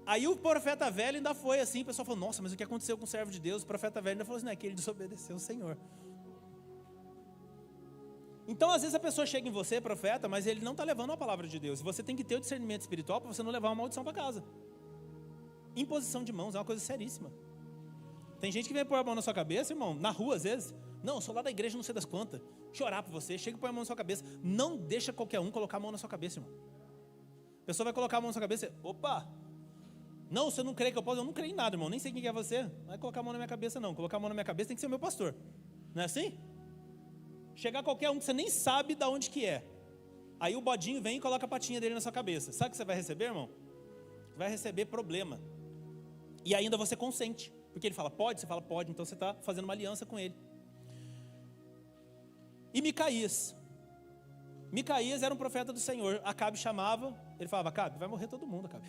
Aí o profeta velho ainda foi assim, o pessoal falou, nossa, mas o que aconteceu com o servo de Deus? O profeta velho ainda falou assim, não é que ele desobedeceu o Senhor. Então às vezes a pessoa chega em você, profeta, mas ele não está levando a palavra de Deus. Você tem que ter o discernimento espiritual para você não levar uma maldição para casa. Imposição de mãos é uma coisa seríssima. Tem gente que vem pôr a mão na sua cabeça, irmão, na rua às vezes. Não, eu sou lá da igreja, não sei das quantas. Chorar por você, chega e põe a mão na sua cabeça. Não deixa qualquer um colocar a mão na sua cabeça, irmão. A pessoa vai colocar a mão na sua cabeça e, opa, não, você não crê que eu posso? Eu não creio em nada, irmão, nem sei quem é você. Não vai colocar a mão na minha cabeça, não. Colocar a mão na minha cabeça tem que ser o meu pastor. Não é assim? Chegar qualquer um que você nem sabe de onde que é. Aí o bodinho vem e coloca a patinha dele na sua cabeça. Sabe o que você vai receber, irmão? Você vai receber problema. E ainda você consente. Porque ele fala, pode? Você fala, pode. Então você está fazendo uma aliança com ele. E Micaías. Micaías era um profeta do Senhor. Acabe chamava, ele falava, Acabe, vai morrer todo mundo, Acabe.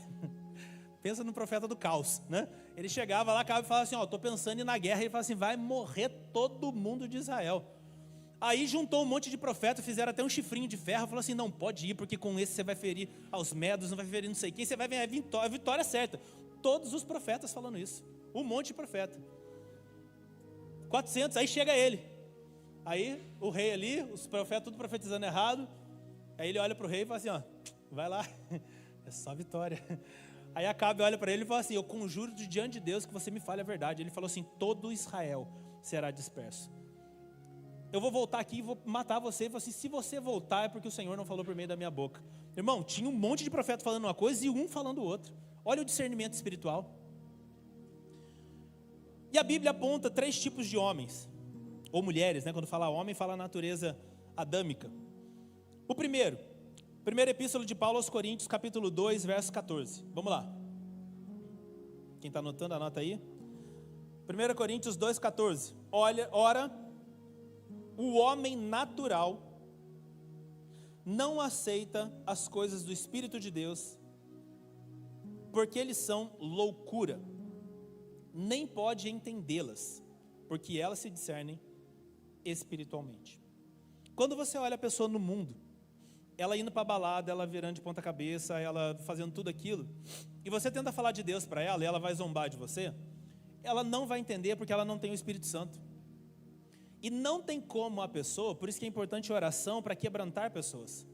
Pensa no profeta do caos, né? Ele chegava lá, Acabe falava assim, estou pensando em ir na guerra. Ele falava assim, vai morrer todo mundo de Israel. Aí juntou um monte de profeta, fizeram até um chifrinho de ferro, falou assim, não, pode ir, porque com esse você vai ferir aos medos, não vai ferir não sei quem, você vai ganhar a vitória certa. Todos os profetas falando isso, um monte de profeta. 400, aí chega ele. Aí o rei ali, os profetas tudo profetizando errado. Aí ele olha para o rei e fala assim, ó, vai lá, é só vitória. Aí Acabe olha para ele e fala assim, eu conjuro diante de Deus que você me fale a verdade. Ele falou assim, todo Israel será disperso. Eu vou voltar aqui e vou matar você. Ele falou assim, se você voltar é porque o Senhor não falou por meio da minha boca. Irmão, tinha um monte de profeta falando uma coisa e um falando outra. Olha o discernimento espiritual. E a Bíblia aponta 3 tipos de homens, ou mulheres, né? Quando fala homem, fala a natureza adâmica. O primeiro, primeira epístola de Paulo aos Coríntios, capítulo 2, verso 14. Vamos lá. Quem está anotando, anota aí. 1 Coríntios 2, 14. Ora, o homem natural não aceita as coisas do Espírito de Deus, porque eles são loucura, nem pode entendê-las, porque elas se discernem espiritualmente. Quando você olha a pessoa no mundo, ela indo para a balada, ela virando de ponta cabeça, ela fazendo tudo aquilo, e você tenta falar de Deus para ela, e ela vai zombar de você, ela não vai entender, porque ela não tem o Espírito Santo. E não tem como a pessoa, por isso que é importante a oração para quebrantar pessoas.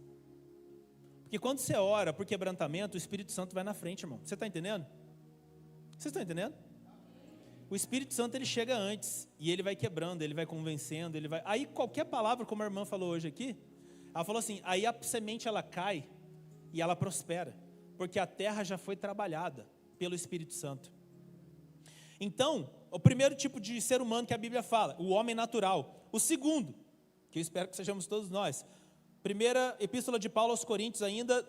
Porque quando você ora por quebrantamento, o Espírito Santo vai na frente, irmão. Você está entendendo? Vocês estão entendendo? O Espírito Santo, ele chega antes, e ele vai quebrando, ele vai convencendo, ele vai... Aí qualquer palavra, como a irmã falou hoje aqui, ela falou assim, aí a semente ela cai, e ela prospera, porque a terra já foi trabalhada pelo Espírito Santo. Então, o primeiro tipo de ser humano que a Bíblia fala, o homem natural. O segundo, que eu espero que sejamos todos nós, primeira epístola de Paulo aos Coríntios ainda,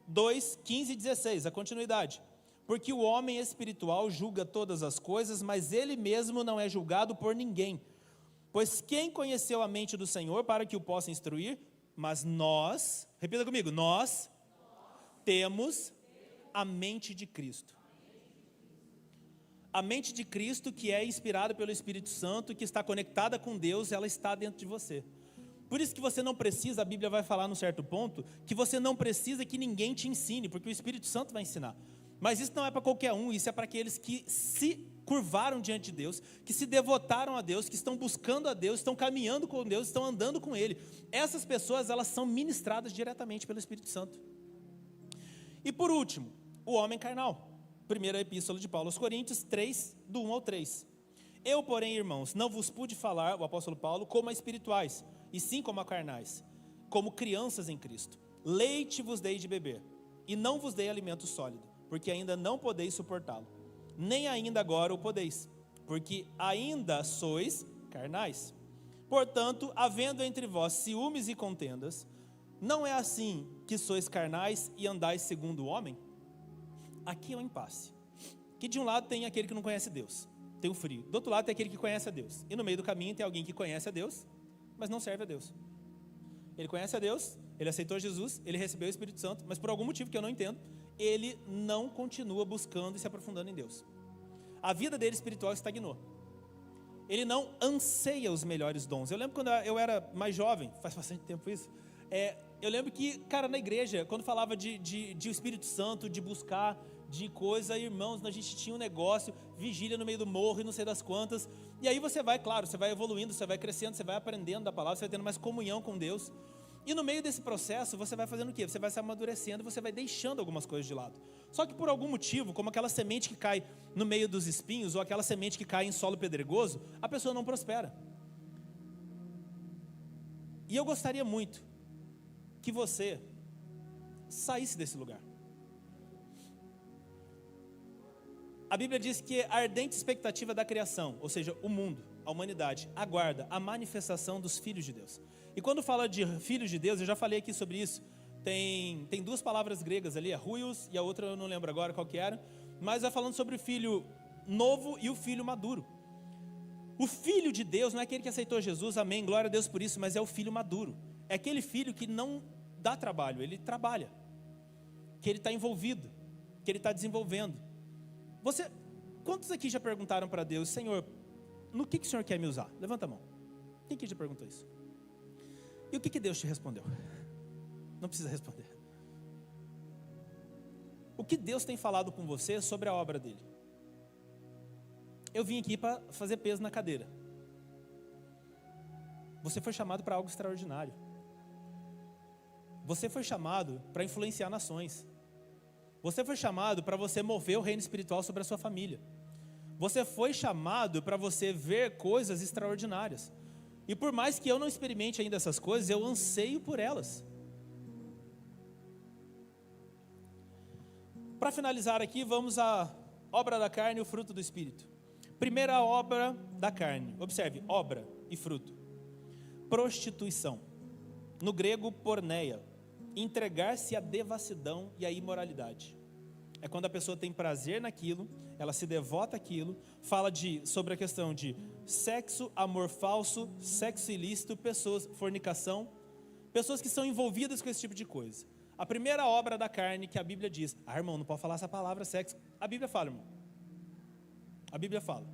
2, 15 e 16, a continuidade. Porque o homem espiritual julga todas as coisas, mas ele mesmo não é julgado por ninguém. Pois quem conheceu a mente do Senhor para que o possa instruir? Mas nós, repita comigo, nós temos a mente de Cristo. A mente de Cristo, que é inspirada pelo Espírito Santo, que está conectada com Deus, ela está dentro de você. Por isso que você não precisa, a Bíblia vai falar num certo ponto, que você não precisa que ninguém te ensine, porque o Espírito Santo vai ensinar. Mas isso não é para qualquer um, isso é para aqueles que se curvaram diante de Deus, que se devotaram a Deus, que estão buscando a Deus, estão caminhando com Deus, estão andando com Ele. Essas pessoas, elas são ministradas diretamente pelo Espírito Santo. E por último, o homem carnal. Primeira epístola de Paulo aos Coríntios 3, do 1 ao 3. Eu, porém, irmãos, não vos pude falar, o apóstolo Paulo, como a espirituais, e sim como a carnais, como crianças em Cristo. Leite vos dei de beber, e não vos dei alimento sólido, porque ainda não podeis suportá-lo. Nem ainda agora o podeis, porque ainda sois carnais. Portanto, havendo entre vós ciúmes e contendas, não é assim que sois carnais e andais segundo o homem? Aqui é um impasse, que de um lado tem aquele que não conhece Deus, tem o frio, do outro lado tem aquele que conhece a Deus, e no meio do caminho tem alguém que conhece a Deus, mas não serve a Deus. Ele conhece a Deus, ele aceitou Jesus, ele recebeu o Espírito Santo, mas por algum motivo que eu não entendo, ele não continua buscando e se aprofundando em Deus. A vida dele espiritual estagnou. Ele não anseia os melhores dons. Eu lembro quando eu era mais jovem, faz bastante tempo isso, eu lembro que, cara, na igreja, quando falava de o Espírito Santo, de buscar, de coisa, irmãos, a gente tinha um negócio, vigília no meio do morro e não sei das quantas, e aí você vai, claro, você vai evoluindo, você vai crescendo, você vai aprendendo da palavra, você vai tendo mais comunhão com Deus, e no meio desse processo, você vai fazendo o quê? Você vai se amadurecendo, você vai deixando algumas coisas de lado, só que por algum motivo, como aquela semente que cai no meio dos espinhos, ou aquela semente que cai em solo pedregoso, a pessoa não prospera. E eu gostaria muito que você saísse desse lugar. A Bíblia diz que a ardente expectativa da criação, ou seja, o mundo, a humanidade, aguarda a manifestação dos filhos de Deus. E quando fala de filhos de Deus, eu já falei aqui sobre isso, tem 2 palavras gregas ali, a huios e a outra eu não lembro agora qual que era, mas vai falando sobre o filho novo e o filho maduro. O filho de Deus não é aquele que aceitou Jesus, amém, glória a Deus por isso, mas é o filho maduro. É aquele filho que não dá trabalho, ele trabalha, que ele está envolvido, que ele está desenvolvendo. Quantos aqui já perguntaram para Deus, Senhor, no que o Senhor quer me usar? Levanta a mão. Quem que já perguntou isso? E o que Deus te respondeu? Não precisa responder. O que Deus tem falado com você sobre a obra dele? Eu vim aqui para fazer peso na cadeira. Você foi chamado para algo extraordinário. Você foi chamado para influenciar nações. Você foi chamado para você mover o reino espiritual sobre a sua família. Você foi chamado para você ver coisas extraordinárias. E por mais que eu não experimente ainda essas coisas, eu anseio por elas. Para finalizar aqui, vamos à obra da carne e o fruto do Espírito. Primeira obra da carne. Observe, obra e fruto. Prostituição. No grego, porneia. Entregar-se à devassidão e à imoralidade. É quando a pessoa tem prazer naquilo, ela se devota àquilo, fala sobre a questão de sexo, amor falso, sexo ilícito, fornicação, pessoas que são envolvidas com esse tipo de coisa. A primeira obra da carne que a Bíblia diz, irmão, não pode falar essa palavra sexo. A Bíblia fala, irmão. A Bíblia fala.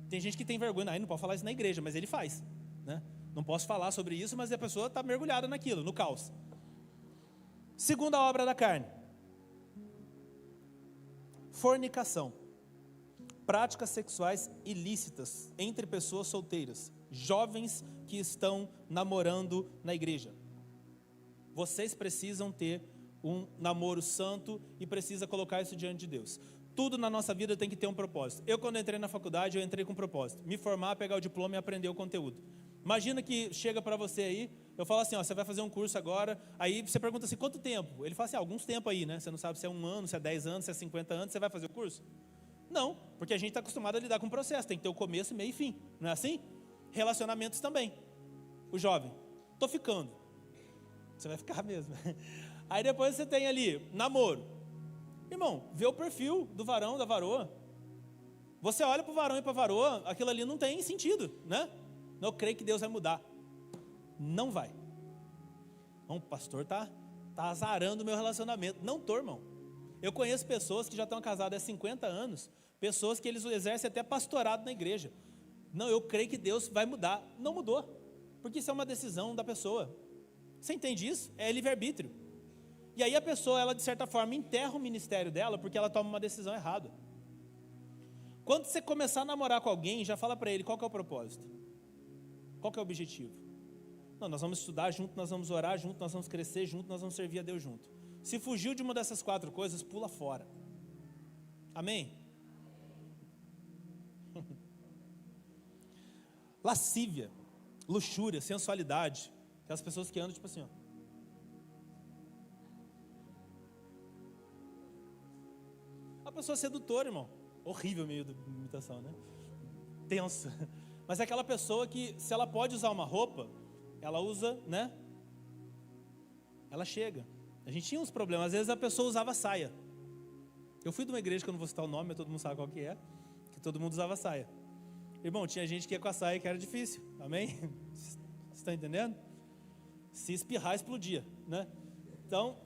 Tem gente que tem vergonha, não pode falar isso na igreja, mas ele faz, né? Não posso falar sobre isso, mas a pessoa está mergulhada naquilo, no caos. Segunda obra da carne. Fornicação. Práticas sexuais ilícitas entre pessoas solteiras, jovens que estão namorando na igreja. Vocês precisam ter um namoro santo e precisa colocar isso diante de Deus. Tudo na nossa vida tem que ter um propósito. Eu, quando entrei na faculdade, eu entrei com um propósito. Me formar, pegar o diploma e aprender o conteúdo. Imagina que chega para você aí, eu falo assim, você vai fazer um curso agora, aí você pergunta assim, quanto tempo? Ele fala assim, alguns tempos aí, né? Você não sabe se é 1 ano, se é 10 anos, se é 50 anos, você vai fazer o curso? Não, porque a gente está acostumado a lidar com o processo, tem que ter o começo, meio e fim, não é assim? Relacionamentos também. O jovem, tô ficando. Você vai ficar mesmo. Aí depois você tem ali, namoro. Irmão, vê o perfil do varão, da varoa. Você olha para o varão e para a varoa, aquilo ali não tem sentido, né? Não creio que Deus vai mudar. Não vai. O pastor tá azarando o meu relacionamento. Não tô, irmão. Eu conheço pessoas que já estão casadas há 50 anos, pessoas que eles exercem até pastorado na igreja. Não, eu creio que Deus vai mudar. Não mudou, porque isso é uma decisão da pessoa. Você entende isso? É livre-arbítrio. E aí a pessoa, ela de certa forma enterra o ministério dela porque ela toma uma decisão errada. Quando você começar a namorar com alguém, já fala para ele qual que é o propósito. Qual que é o objetivo? Não, nós vamos estudar junto, nós vamos orar junto, nós vamos crescer junto, nós vamos servir a Deus junto. Se fugiu de uma dessas 4 coisas, pula fora. Amém? Lascívia, luxúria, sensualidade. Aquelas pessoas que andam tipo assim, ó. A pessoa sedutora, irmão. Horrível meio de imitação, né? Tenso. Mas é aquela pessoa que, se ela pode usar uma roupa, ela usa, né? Ela chega. A gente tinha uns problemas. Às vezes a pessoa usava saia. Eu fui de uma igreja que eu não vou citar o nome, mas todo mundo sabe qual que é. Que todo mundo usava saia. Irmão, tinha gente que ia com a saia que era difícil. Amém? Você está entendendo? Se espirrar, explodia, né? Então,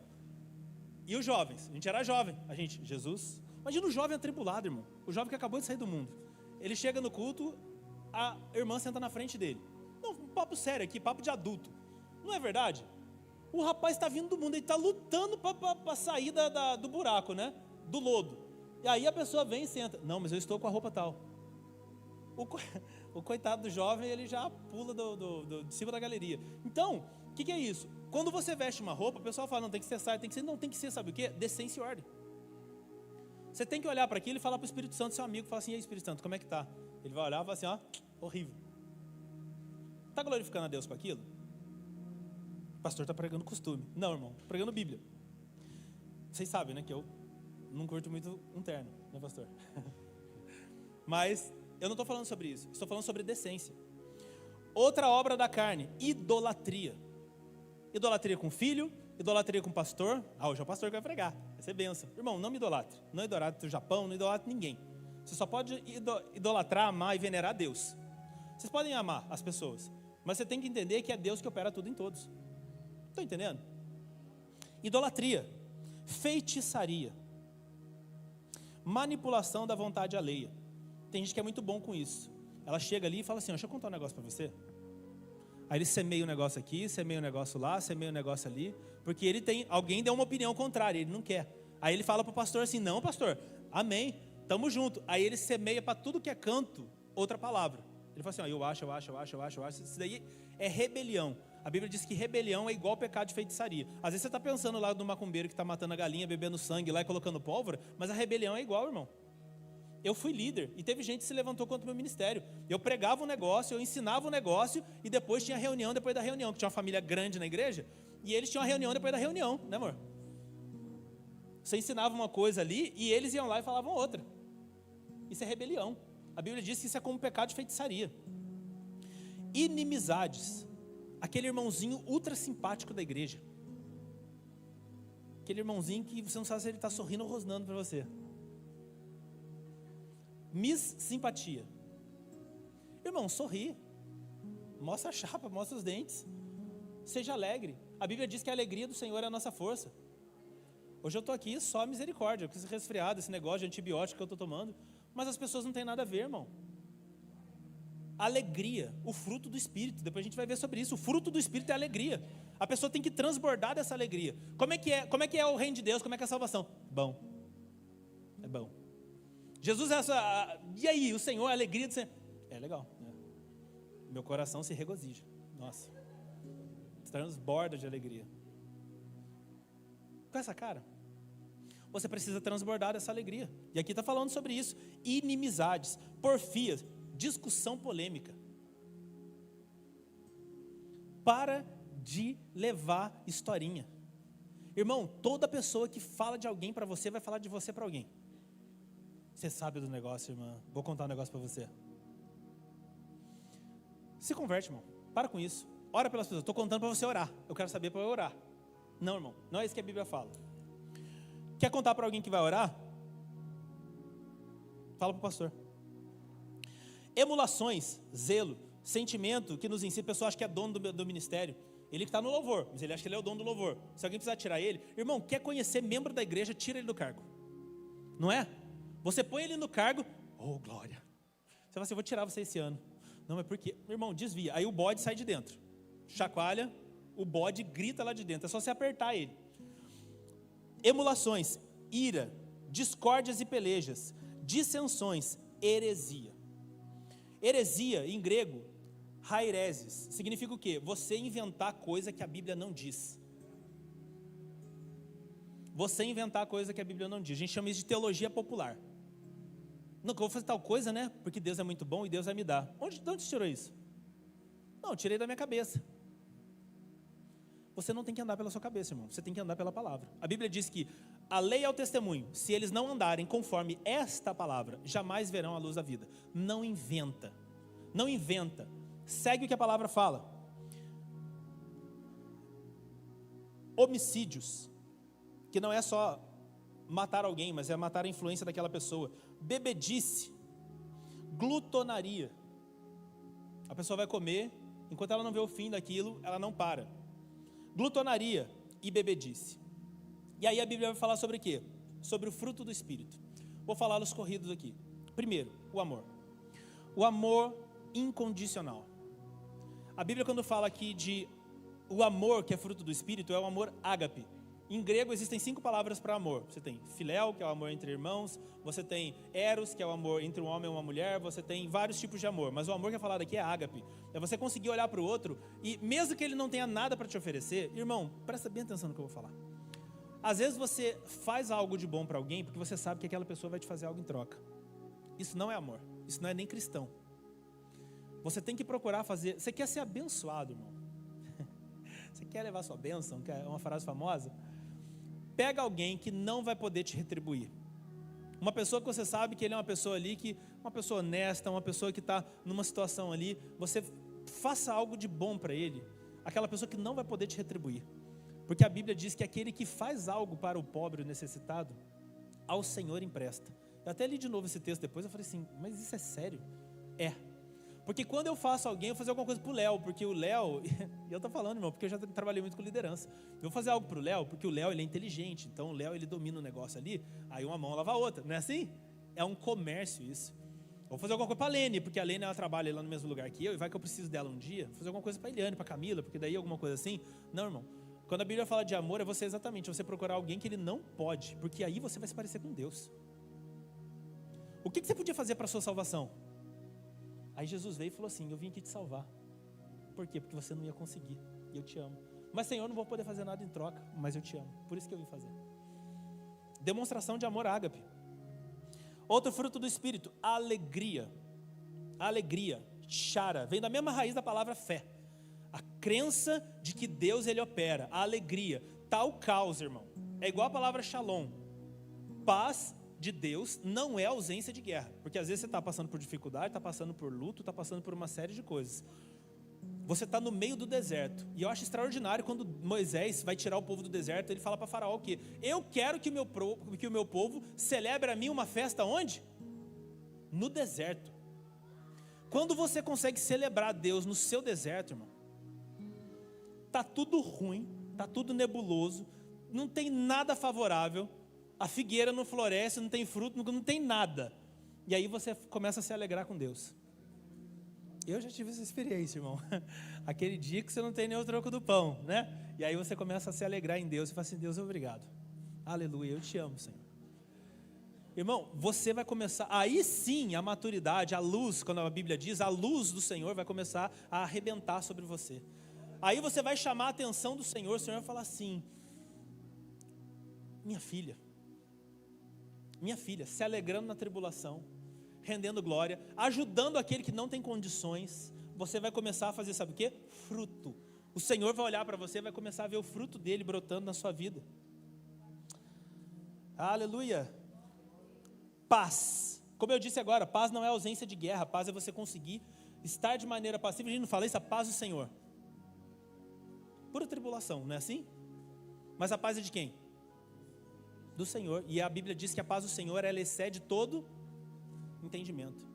e os jovens? A gente era jovem. Jesus. Imagina o jovem atribulado, irmão. O jovem que acabou de sair do mundo. Ele chega no culto, a irmã senta na frente dele. Não, um papo sério aqui, papo de adulto. Não é verdade? O rapaz está vindo do mundo, ele está lutando para sair do buraco, né? Do lodo. E aí a pessoa vem e senta. Não, mas eu estou com a roupa tal. O coitado do jovem, ele já pula de cima da galeria. Então, o que é isso? Quando você veste uma roupa, o pessoal fala, não, tem que ser saia, tem que ser, não, tem que ser, sabe o quê? Decência e ordem. Você tem que olhar para aquilo e falar para o Espírito Santo, seu amigo, fala assim, e aí, Espírito Santo, como é que tá? Ele vai olhar e falar assim, ó, horrível. Está glorificando a Deus com aquilo? O pastor está pregando costume. Não, irmão, pregando Bíblia. Vocês sabem, né, que eu não curto muito um terno, né, pastor? Mas eu não estou falando sobre isso, estou falando sobre decência. Outra obra da carne, idolatria. Idolatria com filho, idolatria com pastor. Hoje é o pastor que vai pregar, vai ser bênção. Irmão, não me idolatre. Não idolatre o Japão, não idolatre ninguém. Você só pode idolatrar, amar e venerar Deus. Vocês podem amar as pessoas, mas você tem que entender que é Deus que opera tudo em todos. Estão entendendo? Idolatria, feitiçaria, manipulação da vontade alheia. Tem gente que é muito bom com isso. Ela chega ali e fala assim, deixa eu contar um negócio para você. Aí ele semeia o negócio aqui, semeia o negócio lá, semeia o negócio ali, porque alguém deu uma opinião contrária, ele não quer. Aí ele fala para o pastor assim, não pastor, amém, tamo junto. Aí ele semeia para tudo que é canto, outra palavra. Ele fala assim, ó, eu acho, isso daí é rebelião. A Bíblia diz que rebelião é igual ao pecado de feitiçaria. Às vezes você está pensando lá no macumbeiro que está matando a galinha, bebendo sangue lá e colocando pólvora, mas a rebelião é igual, irmão. Eu fui líder e teve gente que se levantou contra o meu ministério. Eu pregava um negócio, eu ensinava um negócio e depois tinha reunião depois da reunião, que tinha uma família grande na igreja, e eles tinham uma reunião depois da reunião, né amor? Você ensinava uma coisa ali e eles iam lá e falavam outra. Isso é rebelião. A Bíblia diz que isso é como pecado de feitiçaria. Inimizades. Aquele irmãozinho ultra simpático da igreja. Aquele irmãozinho que você não sabe se ele está sorrindo ou rosnando para você. Simpatia. Irmão, sorri. Mostra a chapa, mostra os dentes. Seja alegre. A Bíblia diz que a alegria do Senhor é a nossa força. Hoje eu estou aqui só misericórdia, com esse resfriado, esse negócio de antibiótico que eu estou tomando. Mas as pessoas não têm nada a ver, irmão. Alegria, o fruto do Espírito. Depois a gente vai ver sobre isso. O fruto do Espírito é alegria. A pessoa tem que transbordar dessa alegria. Como é que é o reino de Deus? Como é que é a salvação? Bom. É bom. Jesus é essa... E aí, o Senhor, a alegria do Senhor? É legal. Né? Meu coração se regozija. Nossa. Transborda de alegria. Com essa cara. Você precisa transbordar dessa alegria. E aqui está falando sobre isso. Inimizades, porfias, discussão polêmica. Para de levar historinha. Irmão, toda pessoa que fala de alguém para você vai falar de você para alguém. Você sabe do negócio, irmã. Vou contar um negócio para você. Se converte, irmão. Para com isso. Ora pelas pessoas. Estou contando para você orar. Eu quero saber para eu orar. Não, irmão. Não é isso que a Bíblia fala. Quer contar para alguém que vai orar? Fala para o pastor. Emulações, zelo, sentimento que nos ensina. A pessoa acha que é dono do ministério. Ele que está no louvor, mas ele acha que ele é o dono do louvor. Se alguém precisar tirar ele, irmão, quer conhecer membro da igreja, tira ele do cargo. Não é? Você põe ele no cargo, oh glória. Você fala assim, eu vou tirar você esse ano. Não, é porque, irmão, desvia. Aí o bode sai de dentro. Chacoalha, o bode grita lá de dentro. É só você apertar ele. Emulações, ira, discórdias e pelejas, dissensões, heresia. Heresia, em grego, haireses, significa o quê? Você inventar coisa que a Bíblia não diz. Você inventar coisa que a Bíblia não diz. A gente chama isso de teologia popular. Não, que eu vou fazer tal coisa, né? Porque Deus é muito bom e Deus vai me dar. De onde você tirou isso? Não, eu tirei da minha cabeça. Você não tem que andar pela sua cabeça, irmão. Você tem que andar pela palavra. A Bíblia diz que a lei é o testemunho. Se eles não andarem conforme esta palavra, jamais verão a luz da vida. Não inventa. Não inventa. Segue o que a palavra fala. Homicídios. Que não é só matar alguém, mas é matar a influência daquela pessoa. Bebedice. Glutonaria. A pessoa vai comer, enquanto ela não vê o fim daquilo, ela não para. Glutonaria e bebedice. E aí a Bíblia vai falar sobre o quê? Sobre o fruto do Espírito. Vou falar nos corridos aqui. Primeiro, o amor. O amor incondicional. A Bíblia, quando fala aqui de o amor que é fruto do Espírito, é o amor ágape. Em grego existem 5 palavras para amor. Você tem filéu, que é o amor entre irmãos. Você tem eros, que é o amor entre um homem e uma mulher. Você tem vários tipos de amor. Mas o amor que é falado aqui é ágape. É você conseguir olhar para o outro e mesmo que ele não tenha nada para te oferecer, irmão, presta bem atenção no que eu vou falar. Às vezes você faz algo de bom para alguém porque você sabe que aquela pessoa vai te fazer algo em troca. Isso não é amor. Isso não é nem cristão. Você tem que procurar fazer... Você quer ser abençoado, irmão? Você quer levar sua bênção? Que é uma frase famosa? Pega alguém que não vai poder te retribuir. Uma pessoa que você sabe que ele é uma pessoa ali, uma pessoa honesta, uma pessoa que está numa situação ali, você faça algo de bom para ele, aquela pessoa que não vai poder te retribuir. Porque a Bíblia diz que aquele que faz algo para o pobre e o necessitado, ao Senhor empresta. Eu até li de novo esse texto depois, eu falei assim, mas isso é sério? É. Porque quando eu faço alguém, eu vou fazer alguma coisa para o Léo, porque o Léo, e eu estou falando, irmão, porque eu já trabalhei muito com liderança. Eu vou fazer algo para o Léo, porque o Léo ele é inteligente, então o Léo ele domina o negócio ali, aí uma mão lava a outra, não é assim? É um comércio isso. Vou fazer alguma coisa para a Lene, porque a Lene ela trabalha lá no mesmo lugar que eu, e vai que eu preciso dela um dia. Vou fazer alguma coisa para a Eliane, para a Camila, porque daí alguma coisa assim. Não, irmão. Quando a Bíblia fala de amor, é você procurar alguém que ele não pode, porque aí você vai se parecer com Deus. O que você podia fazer para a sua salvação? Aí Jesus veio e falou assim: eu vim aqui te salvar. Por quê? Porque você não ia conseguir, e eu te amo. Mas Senhor, eu não vou poder fazer nada em troca, mas eu te amo. Por isso que eu vim fazer. Demonstração de amor ágape. Outro fruto do Espírito, alegria. Alegria, chara, vem da mesma raiz da palavra fé. A crença de que Deus ele opera, a alegria, tal caos, irmão. É igual a palavra shalom. Paz de Deus não é ausência de guerra, porque às vezes você está passando por dificuldade, está passando por luto, está passando por uma série de coisas. Você está no meio do deserto, e eu acho extraordinário quando Moisés vai tirar o povo do deserto, ele fala para Faraó o quê? Eu quero que o meu povo celebre a mim uma festa onde? No deserto. Quando você consegue celebrar Deus no seu deserto, irmão, está tudo ruim, está tudo nebuloso, não tem nada favorável, a figueira não floresce, não tem fruto, não tem nada. E aí você começa a se alegrar com Deus. Eu já tive essa experiência, irmão. Aquele dia que você não tem nem o troco do pão, né? E aí você começa a se alegrar em Deus e fala assim: Deus, obrigado. Aleluia, eu te amo, Senhor. Irmão, você vai começar, aí sim a maturidade, a luz, quando a Bíblia diz, a luz do Senhor vai começar a arrebentar sobre você. Aí você vai chamar a atenção do Senhor, o Senhor vai falar assim: minha filha, se alegrando na tribulação, rendendo glória, ajudando aquele que não tem condições, você vai começar a fazer, sabe o quê? Fruto. O Senhor vai olhar para você e vai começar a ver o fruto dele brotando na sua vida. Aleluia. Paz. Como eu disse agora, paz não é ausência de guerra, paz é você conseguir estar de maneira passiva. A gente não fala isso, a paz do Senhor. Pura tribulação, não é assim? Mas a paz é de quem? Do Senhor. E a Bíblia diz que a paz do Senhor, ela excede todo entendimento.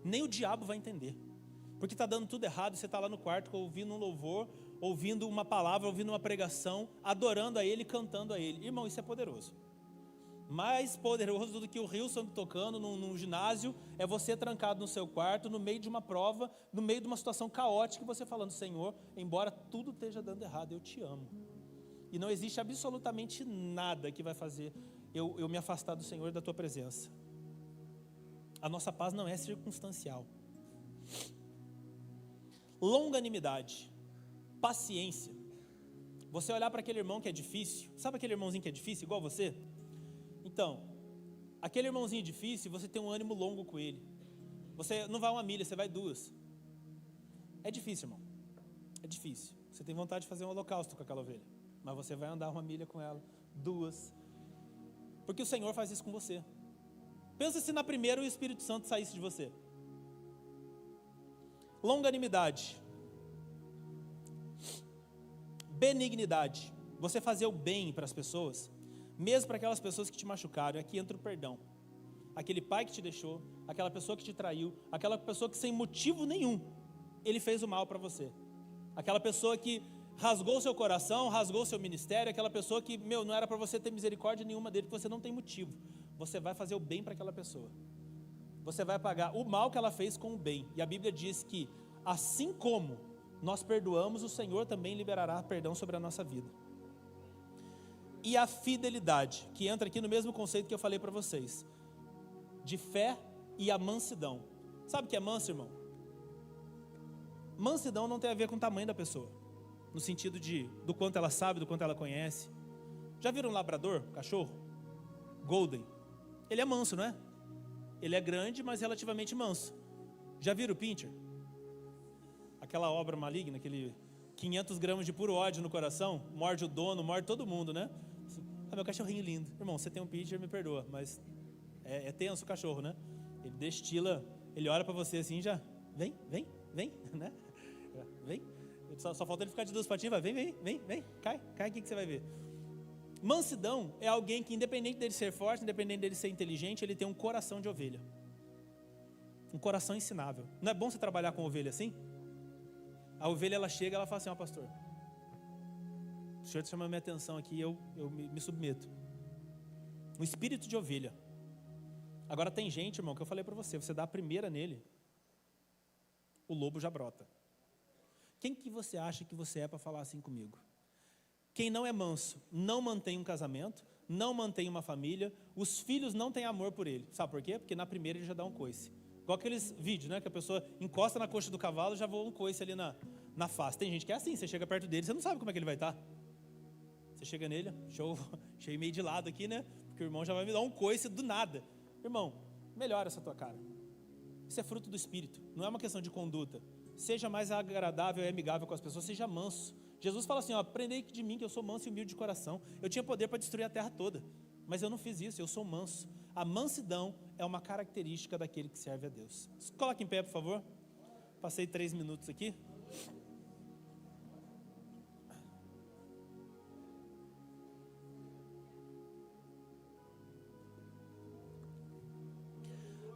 Nem o diabo vai entender, porque está dando tudo errado. Você está lá no quarto ouvindo um louvor, ouvindo uma palavra, ouvindo uma pregação, adorando a Ele, cantando a Ele. Irmão, isso é poderoso. Mais poderoso do que o Hilson tocando num ginásio é você trancado no seu quarto, no meio de uma prova, no meio de uma situação caótica, e você falando: Senhor, embora tudo esteja dando errado, eu te amo. E não existe absolutamente nada que vai fazer eu me afastar do Senhor e da tua presença. A nossa paz não é circunstancial. Longanimidade, paciência. Você olhar para aquele irmão que é difícil, sabe aquele irmãozinho que é difícil, igual você? Então, aquele irmãozinho difícil, você tem um ânimo longo com ele. Você não vai uma milha, você vai duas. É difícil, irmão. É difícil. Você tem vontade de fazer um holocausto com aquela ovelha, mas você vai andar uma milha com ela, duas. Porque o Senhor faz isso com você. Pensa se na primeira o Espírito Santo saísse de você. Longanimidade. Benignidade. Você fazer o bem para as pessoas, mesmo para aquelas pessoas que te machucaram. Aqui entra o perdão. Aquele pai que te deixou, aquela pessoa que te traiu, aquela pessoa que sem motivo nenhum, ele fez o mal para você. Aquela pessoa que rasgou seu coração, rasgou seu ministério, aquela pessoa que, não era para você ter misericórdia nenhuma dele, porque você não tem motivo. Você vai fazer o bem para aquela pessoa. Você vai pagar o mal que ela fez com o bem. E a Bíblia diz que, assim como nós perdoamos, o Senhor também liberará perdão sobre a nossa vida. E a fidelidade, que entra aqui no mesmo conceito que eu falei para vocês, de fé e a mansidão. Sabe o que é manso, irmão? Mansidão não tem a ver com o tamanho da pessoa, no sentido do quanto ela sabe, do quanto ela conhece. Já viram um labrador, cachorro? Golden. Ele é manso, não é? Ele é grande, mas relativamente manso. Já viram o pincher? Aquela obra maligna, aquele 500 gramas de puro ódio no coração, morde o dono, morde todo mundo, né? Meu cachorrinho lindo. Irmão, você tem um pincher, me perdoa, mas é tenso o cachorro, né? Ele destila, ele olha para você assim, já, vem, né? Vem. Só falta ele ficar de duas patinhas, vai, vem, cai aqui que você vai ver. Mansidão é alguém que, independente dele ser forte, independente dele ser inteligente, ele tem um coração de ovelha. Um coração ensinável. Não é bom você trabalhar com ovelha assim? A ovelha, ela chega, ela fala assim: pastor, o Senhor está chamando minha atenção aqui, eu me submeto. Um espírito de ovelha. Agora tem gente, irmão, que eu falei para você, você dá a primeira nele, o lobo já brota. Quem que você acha que você é para falar assim comigo? Quem não é manso, não mantém um casamento, não mantém uma família, os filhos não têm amor por ele. Sabe por quê? Porque na primeira ele já dá um coice. Igual aqueles vídeos, né? Que a pessoa encosta na coxa do cavalo e já voa um coice ali na face. Tem gente que é assim, você chega perto dele, você não sabe como é que ele vai estar. Você chega nele, cheio meio de lado aqui, né? Porque o irmão já vai me dar um coice do nada. Irmão, melhora essa tua cara. Isso é fruto do Espírito, não é uma questão de conduta. Seja mais agradável e amigável com as pessoas, seja manso. Jesus fala assim, ó, aprendei de mim que eu sou manso e humilde de coração. Eu tinha poder para destruir a terra toda, mas eu não fiz isso, eu sou manso. A mansidão é uma característica daquele que serve a Deus. Coloque em pé, por favor. Passei 3 minutos aqui.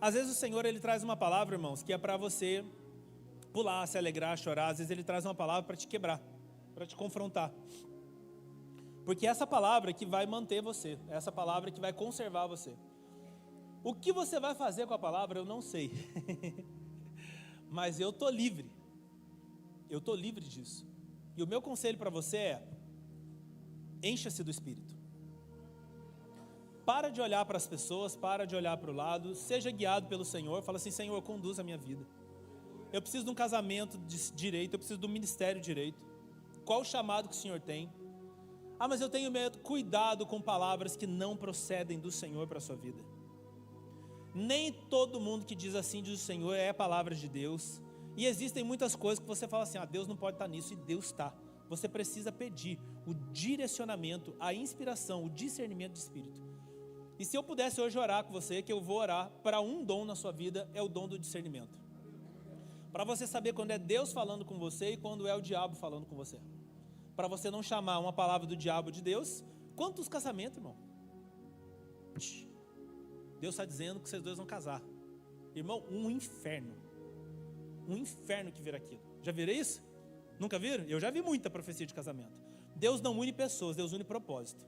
Às vezes o Senhor, Ele traz uma palavra, irmãos, que é para você pular, se alegrar, chorar. Às vezes Ele traz uma palavra para te quebrar, para te confrontar. Porque é essa palavra que vai manter você, é essa palavra que vai conservar você. O que você vai fazer com a palavra, eu não sei. Mas eu estou livre. Eu estou livre disso. E o meu conselho para você é, encha-se do Espírito. Para de olhar para as pessoas, para de olhar para o lado, seja guiado pelo Senhor, fala assim, Senhor, conduz a minha vida. Eu preciso de um casamento direito, eu preciso de um ministério direito. Qual o chamado que o Senhor tem? Ah, mas eu tenho medo. Cuidado com palavras que não procedem do Senhor para a sua vida. Nem todo mundo que diz assim, diz o Senhor, é a palavra de Deus. E existem muitas coisas que você fala assim, Deus não pode estar nisso, e Deus está. Você precisa pedir o direcionamento, a inspiração, o discernimento de espírito. E se eu pudesse hoje orar com você, que eu vou orar para um dom na sua vida, é o dom do discernimento. Para você saber quando é Deus falando com você e quando é o diabo falando com você. Para você não chamar uma palavra do diabo de Deus. Quantos casamentos, irmão? Deus está dizendo que vocês dois vão casar. Irmão, um inferno. Um inferno que vira aquilo. Já viram isso? Nunca viram? Eu já vi muita profecia de casamento. Deus não une pessoas, Deus une propósito.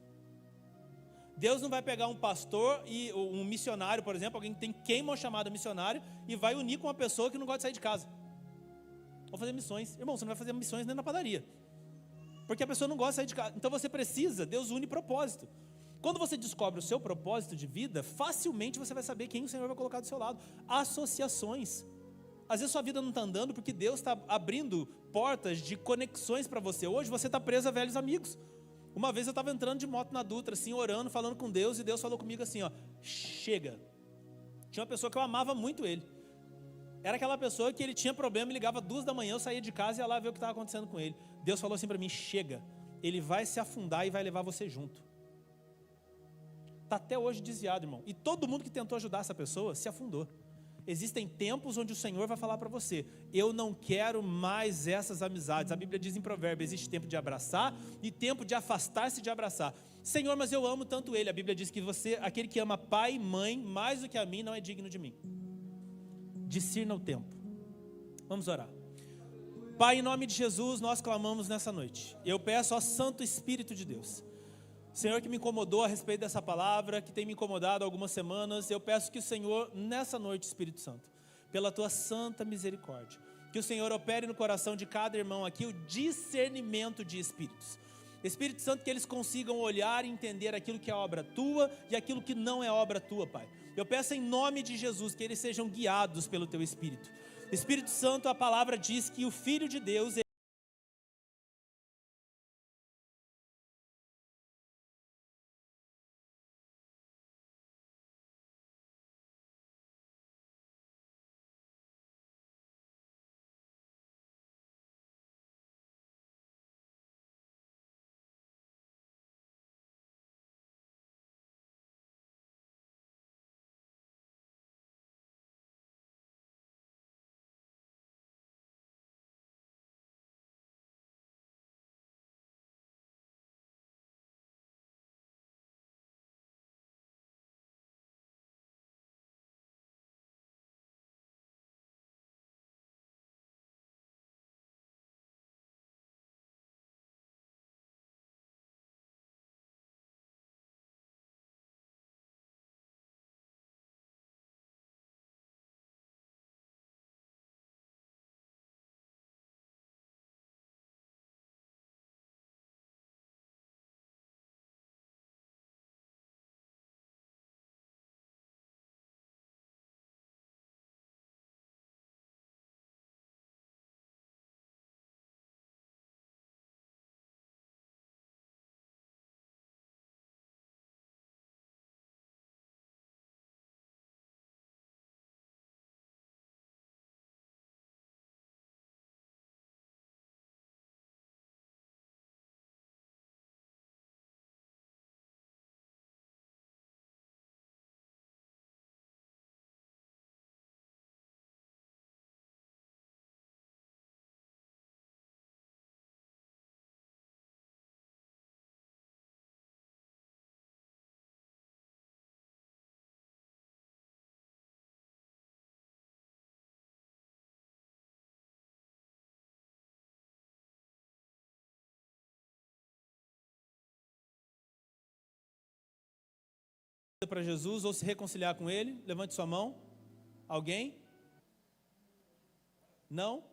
Deus não vai pegar um pastor e um missionário, por exemplo, alguém que tem queima chamada missionário, e vai unir com uma pessoa que não gosta de sair de casa. Vou fazer missões. Irmão, você não vai fazer missões nem na padaria. Porque a pessoa não gosta de sair de casa. Então você precisa, Deus une propósito. Quando você descobre o seu propósito de vida, facilmente você vai saber quem o Senhor vai colocar do seu lado. Associações. Às vezes sua vida não está andando porque Deus está abrindo portas de conexões para você. Hoje você está preso a velhos amigos. Uma vez eu estava entrando de moto na Dutra, assim, orando, falando com Deus, e Deus falou comigo assim, ó, chega. Tinha uma pessoa que eu amava muito ele. Era aquela pessoa que ele tinha problema, me ligava 2 da manhã, eu saía de casa e ia lá ver o que estava acontecendo com ele. Deus falou assim para mim, chega. Ele vai se afundar e vai levar você junto. Está até hoje desviado, irmão. E todo mundo que tentou ajudar essa pessoa se afundou. Existem tempos onde o Senhor vai falar para você, eu não quero mais essas amizades. A Bíblia diz em Provérbios, existe tempo de abraçar e tempo de afastar-se de abraçar. Senhor, mas eu amo tanto ele. A Bíblia diz que você, aquele que ama pai e mãe mais do que a mim, não é digno de mim. Discirna o tempo. Vamos orar. Pai, em nome de Jesus, nós clamamos nessa noite. Eu peço ao Santo Espírito de Deus, Senhor, que me incomodou a respeito dessa palavra, que tem me incomodado há algumas semanas, eu peço que o Senhor, nessa noite, Espírito Santo, pela tua santa misericórdia, que o Senhor opere no coração de cada irmão aqui o discernimento de espíritos. Espírito Santo, que eles consigam olhar e entender aquilo que é obra tua e aquilo que não é obra tua, Pai. Eu peço em nome de Jesus que eles sejam guiados pelo teu Espírito. Espírito Santo, a palavra diz que o Filho de Deus para Jesus ou se reconciliar com Ele? Levante sua mão. Alguém? Não?